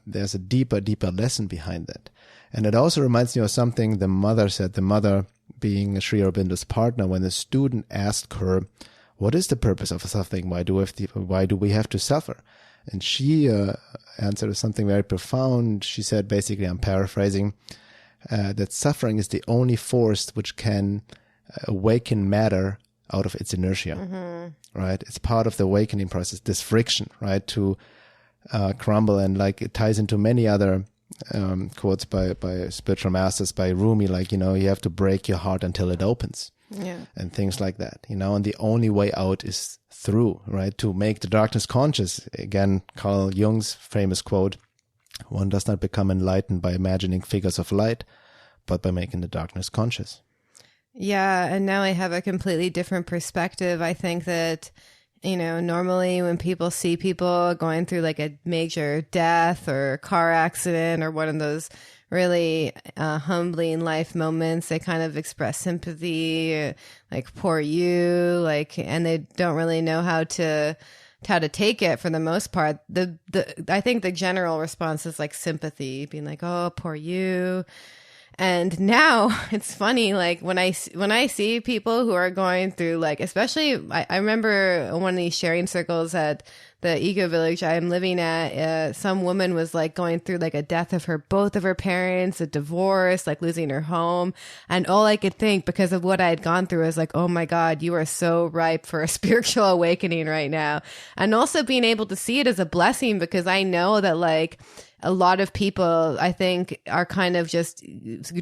there's a deeper lesson behind that. And it also reminds me of something the mother said, the mother being Sri Aurobindo's partner, when the student asked her, what is the purpose of suffering? Why do we have to suffer? And she answered with something very profound. She said, basically, I'm paraphrasing, that suffering is the only force which can awaken matter out of its inertia, right? It's part of the awakening process, this friction, right? To crumble. And like, it ties into many other quotes by spiritual masters, by Rumi, like, you know, you have to break your heart until it opens. Yeah. And things like that, you know, and the only way out is through, right? To make the darkness conscious. Again, Carl Jung's famous quote, one does not become enlightened by imagining figures of light, but by making the darkness conscious. Yeah, and now I have a completely different perspective. I think that, you know, normally when people see people going through like a major death or car accident or one of those really humbling life moments, they kind of express sympathy, like, poor you, like, and they don't really know how to take it for the most part. I think the general response is like sympathy, being like, oh, poor you. And now it's funny, like when I see people who are going through, like, especially, I remember one of these sharing circles at the eco village I'm living at, some woman was like going through like a death of both of her parents, a divorce, like losing her home. And all I could think, because of what I had gone through, is like, oh my God, you are so ripe for a spiritual awakening right now. And also being able to see it as a blessing, because I know that, like, a lot of people, I think, are kind of just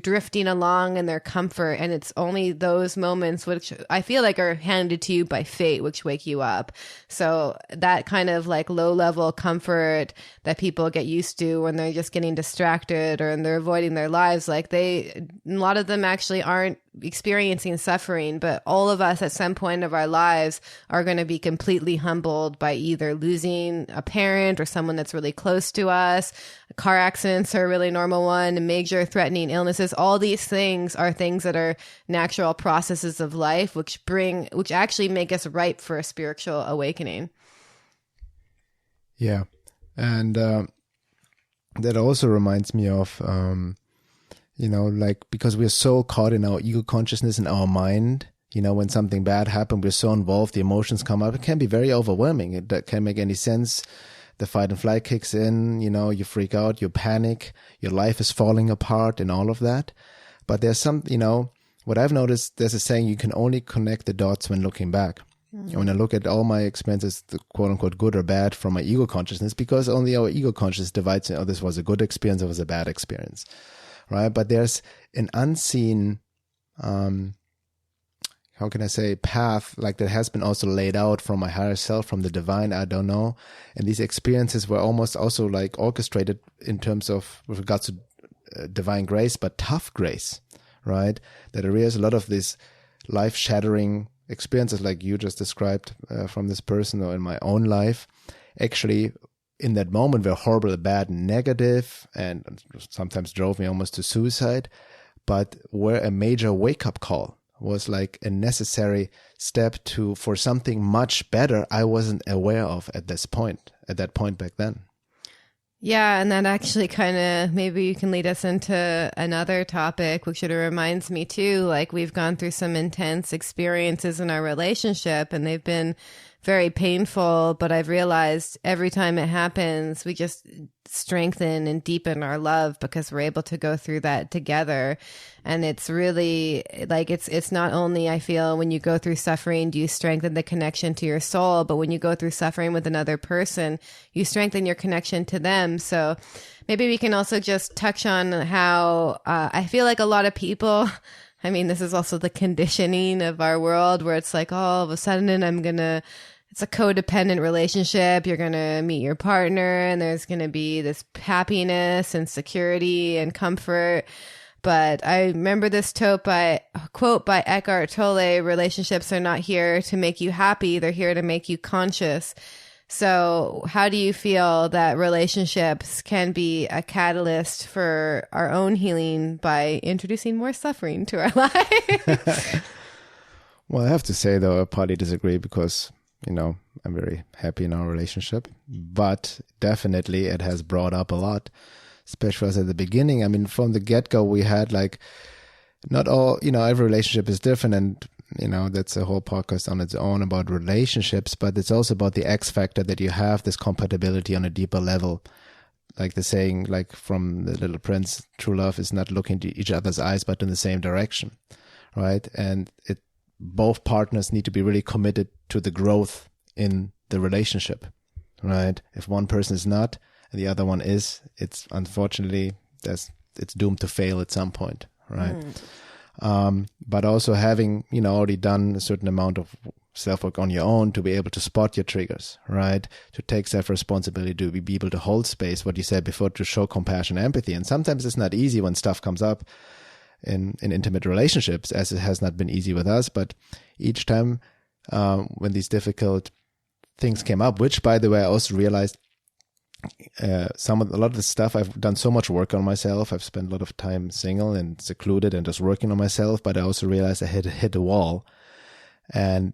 drifting along in their comfort. And it's only those moments which I feel like are handed to you by fate, which wake you up. So that kind of like low level comfort that people get used to when they're just getting distracted or they're avoiding their lives, like a lot of them actually aren't experiencing suffering, but all of us at some point of our lives are going to be completely humbled by either losing a parent or someone that's really close to us. Car accidents are a really normal one, major threatening illnesses. All these things are things that are natural processes of life, which actually make us ripe for a spiritual awakening. Yeah. And that also reminds me of, like, because we're so caught in our ego consciousness in our mind, when something bad happens, we're so involved, the emotions come up. It can be very overwhelming. It can't make any sense. The fight and flight kicks in, you freak out, you panic, your life is falling apart and all of that. But there's some, what I've noticed, there's a saying, you can only connect the dots when looking back. Mm-hmm. When I look at all my experiences, the quote unquote good or bad from my ego consciousness, because only our ego consciousness divides, this was a good experience, it was a bad experience, right? But there's an unseen, path, like that has been also laid out from my higher self, from the divine, I don't know. And these experiences were almost also like orchestrated in terms of, with regards to divine grace, but tough grace, right? That I realized a lot of these life-shattering experiences like you just described from this person or in my own life, actually in that moment were horrible, bad, negative, and sometimes drove me almost to suicide, but were a major wake-up call. Was like a necessary step for something much better I wasn't aware of at that point back then. Yeah, and that actually kind of, maybe you can lead us into another topic, which sort of reminds me too, like we've gone through some intense experiences in our relationship and they've been very painful, but I've realized every time it happens, we just strengthen and deepen our love because we're able to go through that together. And it's really like, it's not only, I feel, when you go through suffering, do you strengthen the connection to your soul, but when you go through suffering with another person, you strengthen your connection to them. So maybe we can also just touch on how I feel like a lot of people, I mean, this is also the conditioning of our world where it's like, all of a sudden it's a codependent relationship. You're going to meet your partner and there's going to be this happiness and security and comfort. But I remember this quote by Eckhart Tolle, relationships are not here to make you happy. They're here to make you conscious. So how do you feel that relationships can be a catalyst for our own healing by introducing more suffering to our life? Well, I have to say, though, I partly disagree because, I'm very happy in our relationship. But definitely it has brought up a lot, especially as at the beginning. I mean, from the get-go, we had like, not all, every relationship is different, and that's a whole podcast on its own about relationships, but it's also about the X factor that you have this compatibility on a deeper level. Like the saying, like from The Little Prince, true love is not looking into each other's eyes, but in the same direction, right? And both partners need to be really committed to the growth in the relationship, right? If one person is not and the other one is, it's unfortunately, it's doomed to fail at some point, right? But also having, already done a certain amount of self-work on your own to be able to spot your triggers, right? To take self-responsibility, to be able to hold space, what you said before, to show compassion, empathy. And sometimes it's not easy when stuff comes up in intimate relationships, as it has not been easy with us. But each time when these difficult things came up, which, by the way, I also realized a lot of the stuff, I've done so much work on myself. I've spent a lot of time single and secluded and just working on myself, but I also realized I had hit a wall. And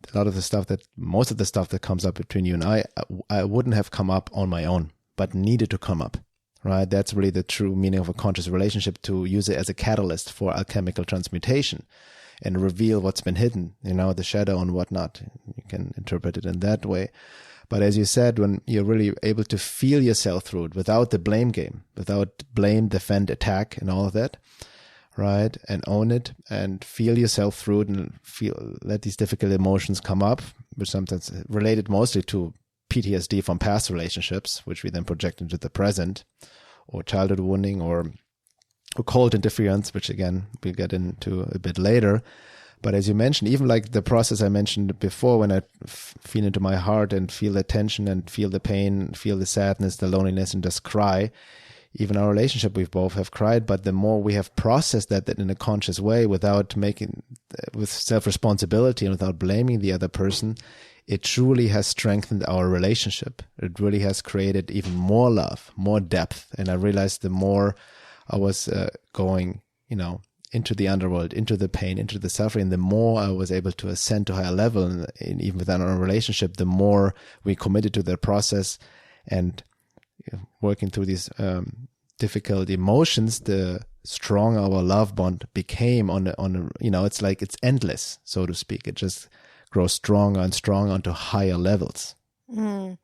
most of the stuff that comes up between you and I wouldn't have come up on my own, but needed to come up, right? That's really the true meaning of a conscious relationship, to use it as a catalyst for alchemical transmutation and reveal what's been hidden, the shadow and whatnot. You can interpret it in that way. But as you said, when you're really able to feel yourself through it without the blame game, without blame, defend, attack, and all of that, right? And own it and feel yourself through it and let these difficult emotions come up, which sometimes related mostly to PTSD from past relationships, which we then project into the present, or childhood wounding or occult interference, which again, we'll get into a bit later. But as you mentioned, even like the process I mentioned before, when I feel into my heart and feel the tension and feel the pain, feel the sadness, the loneliness, and just cry, even our relationship, we both have cried. But the more we have processed that in a conscious way, with self-responsibility and without blaming the other person, it truly has strengthened our relationship. It really has created even more love, more depth. And I realized the more I was going, into the underworld, into the pain, into the suffering, the more I was able to ascend to a higher level. And even within our relationship, the more we committed to the process and working through these difficult emotions, the stronger our love bond became it's like it's endless, so to speak. It just grows stronger and stronger onto higher levels. Mm.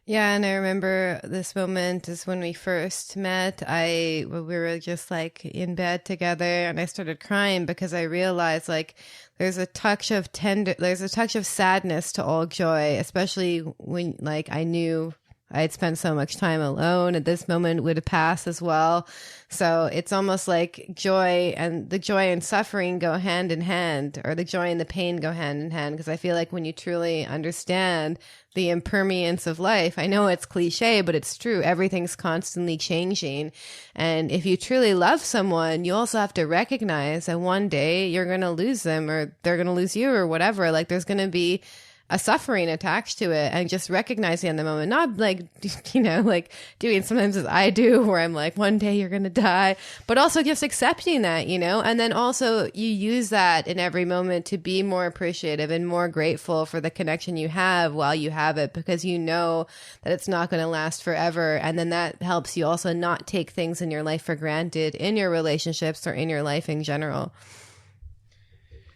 Yeah, and I remember this moment is when we first met. We were just like in bed together, and I started crying because I realized like there's a touch of sadness to all joy, especially when like I knew I had spent so much time alone, and this moment would pass as well. So it's almost like joy and suffering go hand in hand, or the joy and the pain go hand in hand. Because I feel like when you truly understand the impermanence of life, I know it's cliche, but it's true. Everything's constantly changing. And if you truly love someone, you also have to recognize that one day you're going to lose them, or they're going to lose you, or whatever. Like there's going to be a suffering attached to it, and just recognizing in the moment, not like, like doing sometimes as I do, where I'm like, one day you're going to die, but also just accepting that, and then also you use that in every moment to be more appreciative and more grateful for the connection you have while you have it, because you know that it's not going to last forever. And then that helps you also not take things in your life for granted in your relationships or in your life in general.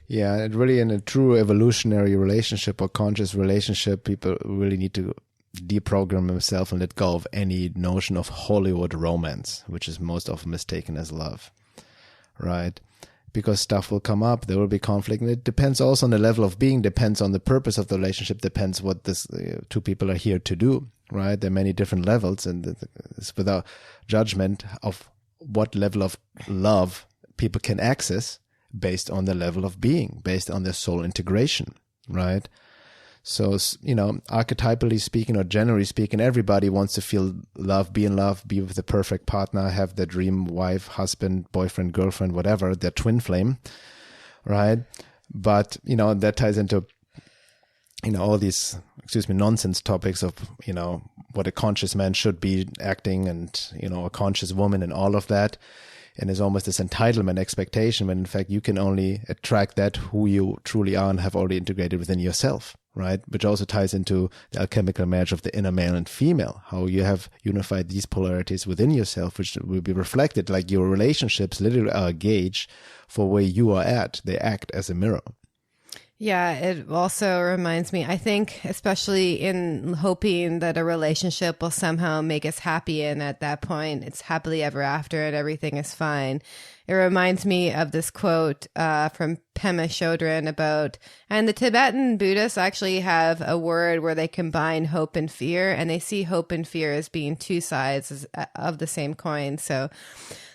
Yeah, it really, in a true evolutionary relationship or conscious relationship, people really need to deprogram themselves and let go of any notion of Hollywood romance, which is most often mistaken as love, right? Because stuff will come up, there will be conflict, and it depends also on the level of being, depends on the purpose of the relationship, depends what this two people are here to do, right? There are many different levels, and it's without judgment of what level of love people can access, based on the level of being, based on their soul integration, right? So, archetypally speaking, or generally speaking, everybody wants to feel love, be in love, be with the perfect partner, have their dream wife, husband, boyfriend, girlfriend, whatever, their twin flame, right? But, that ties into, all these, nonsense topics of, what a conscious man should be acting, and, a conscious woman and all of that. And there's almost this entitlement expectation, when in fact you can only attract that who you truly are and have already integrated within yourself, right? Which also ties into the alchemical marriage of the inner male and female, how you have unified these polarities within yourself, which will be reflected, like your relationships literally are a gauge for where you are at. They act as a mirror. Yeah, it also reminds me, I think, especially in hoping that a relationship will somehow make us happy, and at that point it's happily ever after and everything is fine. It reminds me of this quote from Pema Chodron about, and the Tibetan Buddhists actually have a word where they combine hope and fear, and they see hope and fear as being two sides of the same coin. So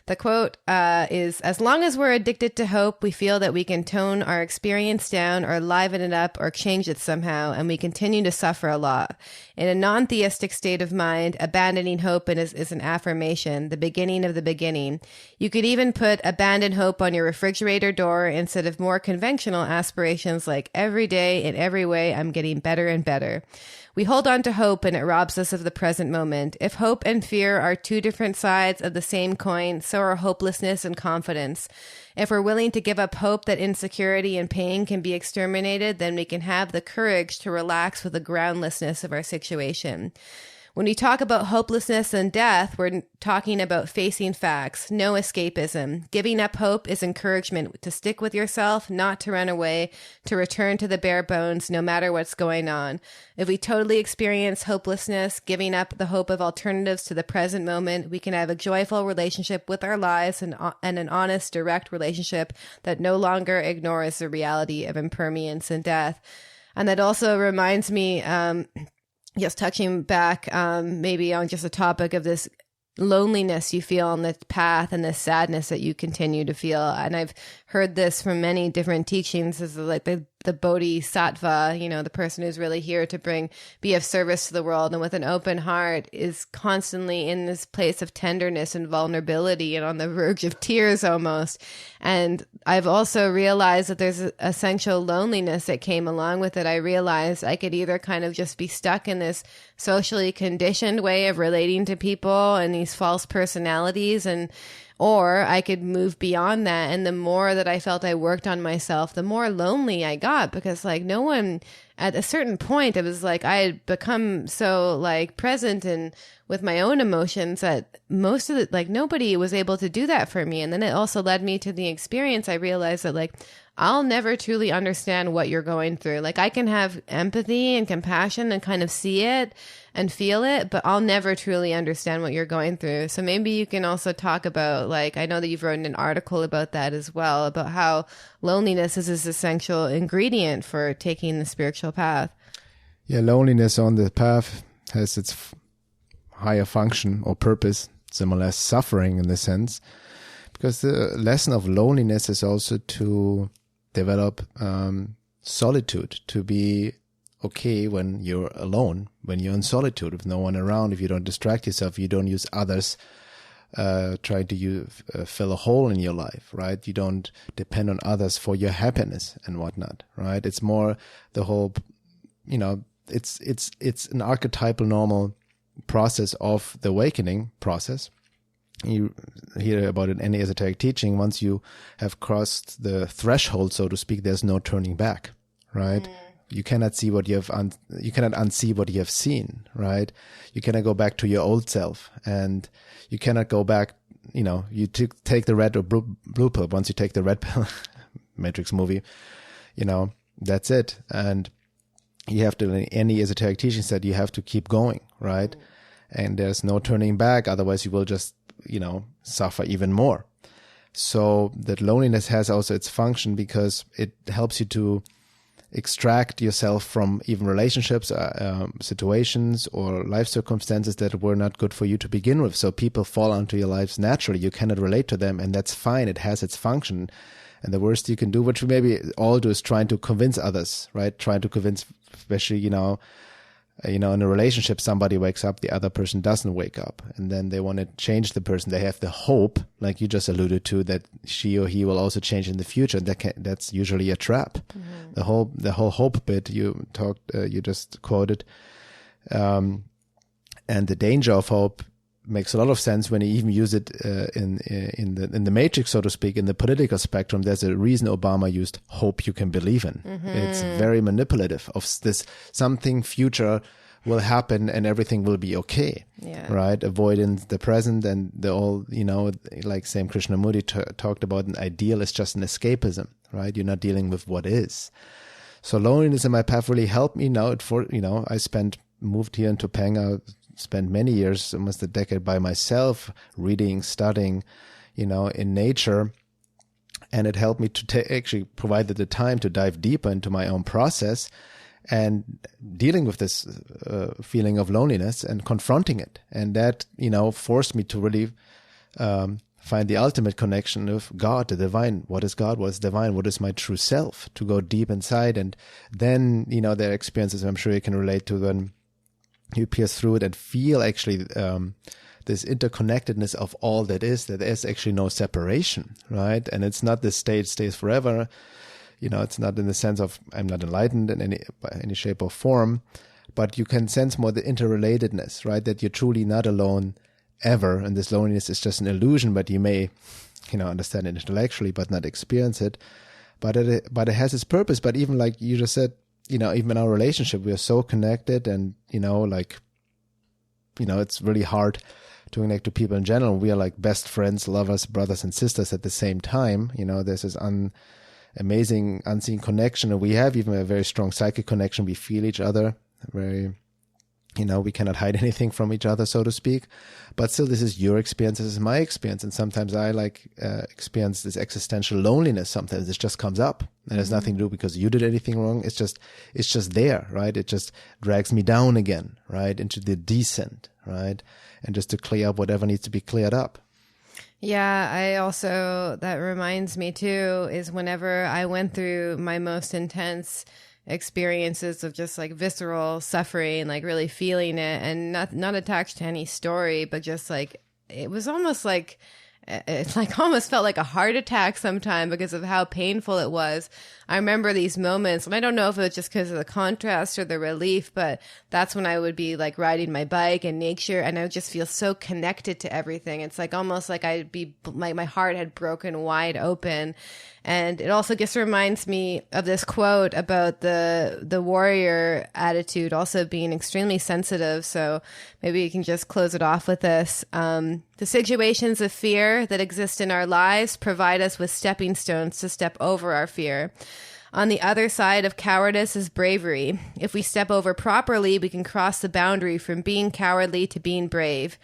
the quote is, as long as we're addicted to hope, we feel that we can tone our experience down or liven it up or change it somehow, and we continue to suffer a lot. In a non-theistic state of mind, abandoning hope is an affirmation, the beginning of the beginning. You could even put abandon hope on your refrigerator door instead of more conventional aspirations like every day in every way I'm getting better and better. We hold on to hope and it robs us of the present moment. If hope and fear are two different sides of the same coin, so are hopelessness and confidence. If we're willing to give up hope that insecurity and pain can be exterminated, then we can have the courage to relax with the groundlessness of our situation. When we talk about hopelessness and death, we're talking about facing facts, no escapism. Giving up hope is encouragement to stick with yourself, not to run away, to return to the bare bones no matter what's going on. If we totally experience hopelessness, giving up the hope of alternatives to the present moment, we can have a joyful relationship with our lives and an honest, direct relationship that no longer ignores the reality of impermanence and death. And that also reminds me, just touching back maybe on just the topic of this loneliness you feel on the path and the sadness that you continue to feel. And I've heard this from many different teachings, is like the bodhisattva, the person who's really here to be of service to the world and with an open heart is constantly in this place of tenderness and vulnerability and on the verge of tears almost. And I've also realized that there's an essential loneliness that came along with it. I realized I could either kind of just be stuck in this socially conditioned way of relating to people and these false personalities, or I could move beyond that. And the more that I felt I worked on myself, the more lonely I got, because like no one at a certain point, it was like I had become so like present and with my own emotions that most of it, like nobody was able to do that for me. And then it also led me to the experience. I realized that like I'll never truly understand what you're going through. Like I can have empathy and compassion and kind of see it and feel it, but I'll never truly understand what you're going through. So maybe you can also talk about, like, I know that you've written an article about that as well, about how loneliness is this essential ingredient for taking the spiritual path. Yeah, loneliness on the path has its higher function or purpose, similar as suffering in the sense, because the lesson of loneliness is also to develop solitude, to be okay when you're alone, when you're in solitude, with no one around, if you don't distract yourself, you don't use others trying to fill a hole in your life, right? You don't depend on others for your happiness and whatnot, right? It's more the whole, it's an archetypal normal process of the awakening process. You hear about it in any esoteric teaching. Once you have crossed the threshold, so to speak, there's no turning back, right? You cannot see what you cannot unsee what you have seen, right? You cannot go back to your old self, and you cannot go back, you take the red or blue pill. Once you take the red pill, Matrix movie, that's it. And you have to, in any esoteric teaching said, you have to keep going, right? And there's no turning back. Otherwise you will just, suffer even more. So that loneliness has also its function, because it helps you to extract yourself from even relationships, situations or life circumstances that were not good for you to begin with. So people fall onto your lives naturally. You cannot relate to them, and that's fine. It has its function. And the worst you can do, which we maybe all do, is trying to convince others, right? Trying to convince, especially, in a relationship, somebody wakes up, the other person doesn't wake up, and then they want to change the person. They have the hope, like you just alluded to, that she or he will also change in the future. That's usually a trap. Mm-hmm. The whole hope bit you just quoted, and the danger of hope makes a lot of sense when you even use it in the matrix, so to speak, in the political spectrum. There's a reason Obama used hope you can believe in. Mm-hmm. It's very manipulative of this something future will happen and everything will be okay, right? Avoiding the present and the all, like Sam Krishnamurti talked about, an ideal is just an escapism, right? You're not dealing with what is. So loneliness in my path really helped me. Now I moved here in Topanga, spent many years, almost a decade by myself, reading, studying, in nature. And it helped me to actually provided the time to dive deeper into my own process and dealing with this feeling of loneliness and confronting it. And that, forced me to really find the ultimate connection of God, the divine. What is God? What is divine? What is my true self? To go deep inside. And then, there are experiences I'm sure you can relate to when you pierce through it and feel actually this interconnectedness of all that is, that there's actually no separation, right? And it's not this state stays forever. It's not in the sense of I'm not enlightened in any shape or form, but you can sense more the interrelatedness, right? That you're truly not alone ever. And this loneliness is just an illusion, but you may, understand it intellectually, but not experience it. But it has its purpose. But even like you just said, even in our relationship, we are so connected, and, it's really hard to connect to people in general. We are like best friends, lovers, brothers and sisters at the same time. There's this amazing unseen connection, and we have even a very strong psychic connection. We feel each other very, we cannot hide anything from each other, so to speak. But still, this is your experience, this is my experience. And sometimes I experience this existential loneliness. Sometimes it just comes up, and it has nothing to do because you did anything wrong. It's just there, right? It just drags me down again, right? Into the descent, right? And just to clear up whatever needs to be cleared up. Yeah, that reminds me too, is whenever I went through my most intense experiences of just like visceral suffering, like really feeling it and not attached to any story, but just like, it was almost like, it like almost felt like a heart attack sometime because of how painful it was. I remember these moments, and I don't know if it was just because of the contrast or the relief, but that's when I would be like riding my bike in nature, and I would just feel so connected to everything. It's like almost like my heart had broken wide open. And it also just reminds me of this quote about the warrior attitude also being extremely sensitive. So maybe you can just close it off with this. The situations of fear that exist in our lives provide us with stepping stones to step over our fear. On the other side of cowardice is bravery. If we step over properly, we can cross the boundary from being cowardly to being brave.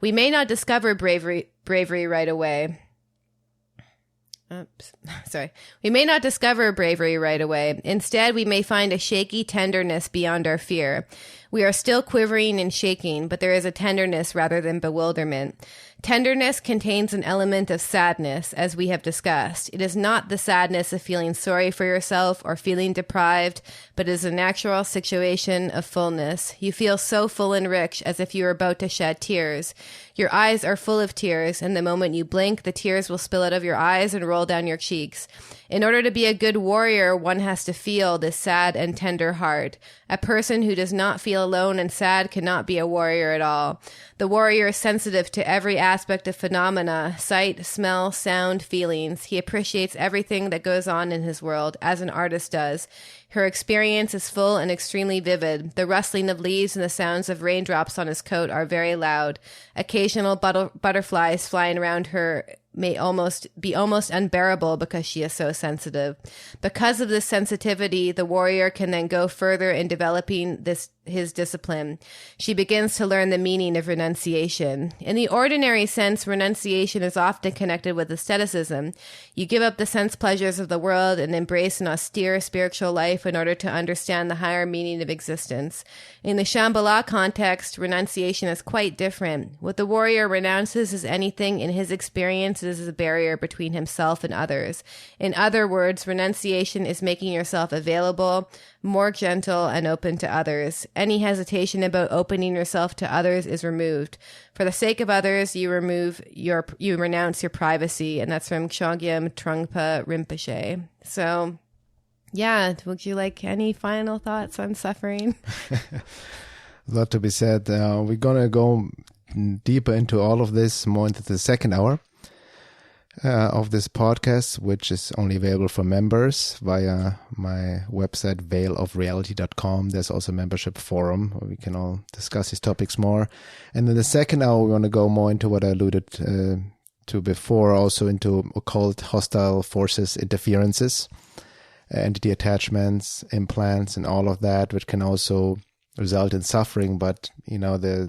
We may not discover bravery right away. We may not discover bravery right away. Instead, we may find a shaky tenderness beyond our fear. We are still quivering and shaking, but there is a tenderness rather than bewilderment. Tenderness contains an element of sadness, as we have discussed. It is not the sadness of feeling sorry for yourself or feeling deprived, but is a natural situation of fullness. You feel so full and rich, as if you are about to shed tears. Your eyes are full of tears, and the moment you blink, the tears will spill out of your eyes and roll down your cheeks. In order to be a good warrior, one has to feel this sad and tender heart. A person who does not feel alone and sad cannot be a warrior at all. The warrior is sensitive to every aspect of phenomena, sight, smell, sound, feelings. He appreciates everything that goes on in his world, as an artist does. Her experience is full and extremely vivid. The rustling of leaves and the sounds of raindrops on his coat are very loud. Occasional butterflies flying around her may be almost unbearable because she is so sensitive. Because of this sensitivity, the warrior can then go further in developing his discipline. She begins to learn the meaning of renunciation. In the ordinary sense, renunciation is often connected with asceticism. You give up the sense pleasures of the world and embrace an austere spiritual life in order to understand the higher meaning of existence. In the Shambhala context, renunciation is quite different. What the warrior renounces is anything in his experience is a barrier between himself and others. In other words, renunciation is making yourself available, more gentle, and open to others. Any hesitation about opening yourself to others is removed. For the sake of others, you renounce your privacy, and that's from Chogyam Trungpa Rinpoche. So, yeah, would you like any final thoughts on suffering? A lot to be said. We're gonna go deeper into all of this, more into the second hour of this podcast, which is only available for members via my website, veilofreality.com. There's also a membership forum where we can all discuss these topics more. And in the second hour, we want to go more into what I alluded to before, also into occult, hostile forces, interferences, entity attachments, implants, and all of that, which can also result in suffering. But,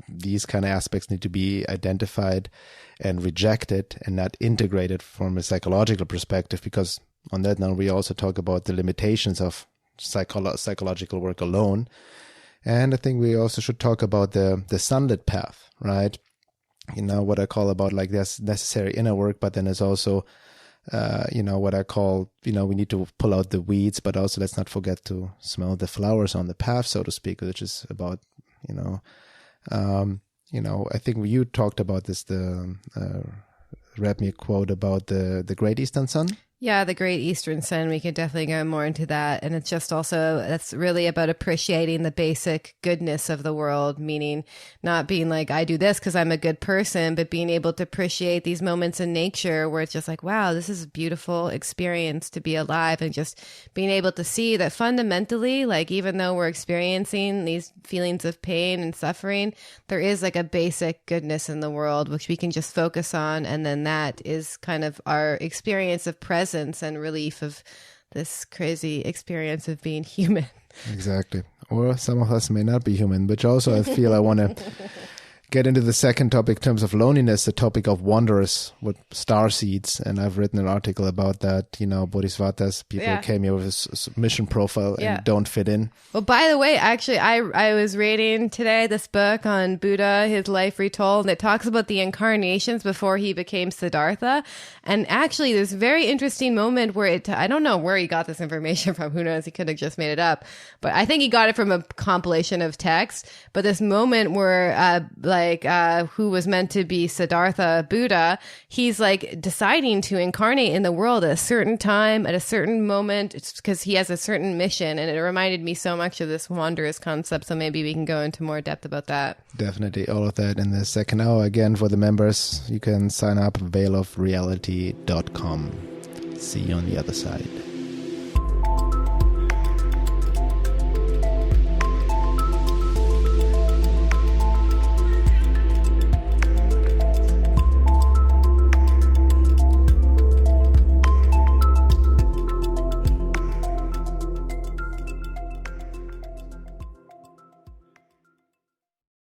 these kind of aspects need to be identified and rejected and not integrated from a psychological perspective, because on that note, we also talk about the limitations of psychological work alone. And I think we also should talk about the sunlit path, right? What I call about like there's necessary inner work, but then there's also, what I call, we need to pull out the weeds, but also let's not forget to smell the flowers on the path, so to speak, which is about, I think you talked about this, read me a quote about the Great Eastern Sun. Yeah, the Great Eastern Sun, we could definitely go more into that. And it's just also, that's really about appreciating the basic goodness of the world, meaning not being like, I do this because I'm a good person, but being able to appreciate these moments in nature where it's just like, wow, this is a beautiful experience to be alive, and just being able to see that fundamentally, like even though we're experiencing these feelings of pain and suffering, there is like a basic goodness in the world, which we can just focus on. And then that is kind of our experience of presence and relief of this crazy experience of being human. Exactly. Or some of us may not be human, which also I feel I want to get into the second topic in terms of loneliness, the topic of wanderers with star seeds. And I've written an article about that, bodhisattvas, people came here with a mission profile and don't fit in. Well, by the way, actually, I was reading today this book on Buddha, his life retold, and it talks about the incarnations before he became Siddhartha. And actually, there's a very interesting moment where I don't know where he got this information from. Who knows? He could have just made it up. But I think he got it from a compilation of text. But this moment where, who was meant to be Siddhartha Buddha, he's like deciding to incarnate in the world at a certain time, at a certain moment, because he has a certain mission. And it reminded me so much of this wanderers concept. So maybe we can go into more depth about that. Definitely. All of that in the second hour. Again, for the members, you can sign up veilofreality.com. See you on the other side.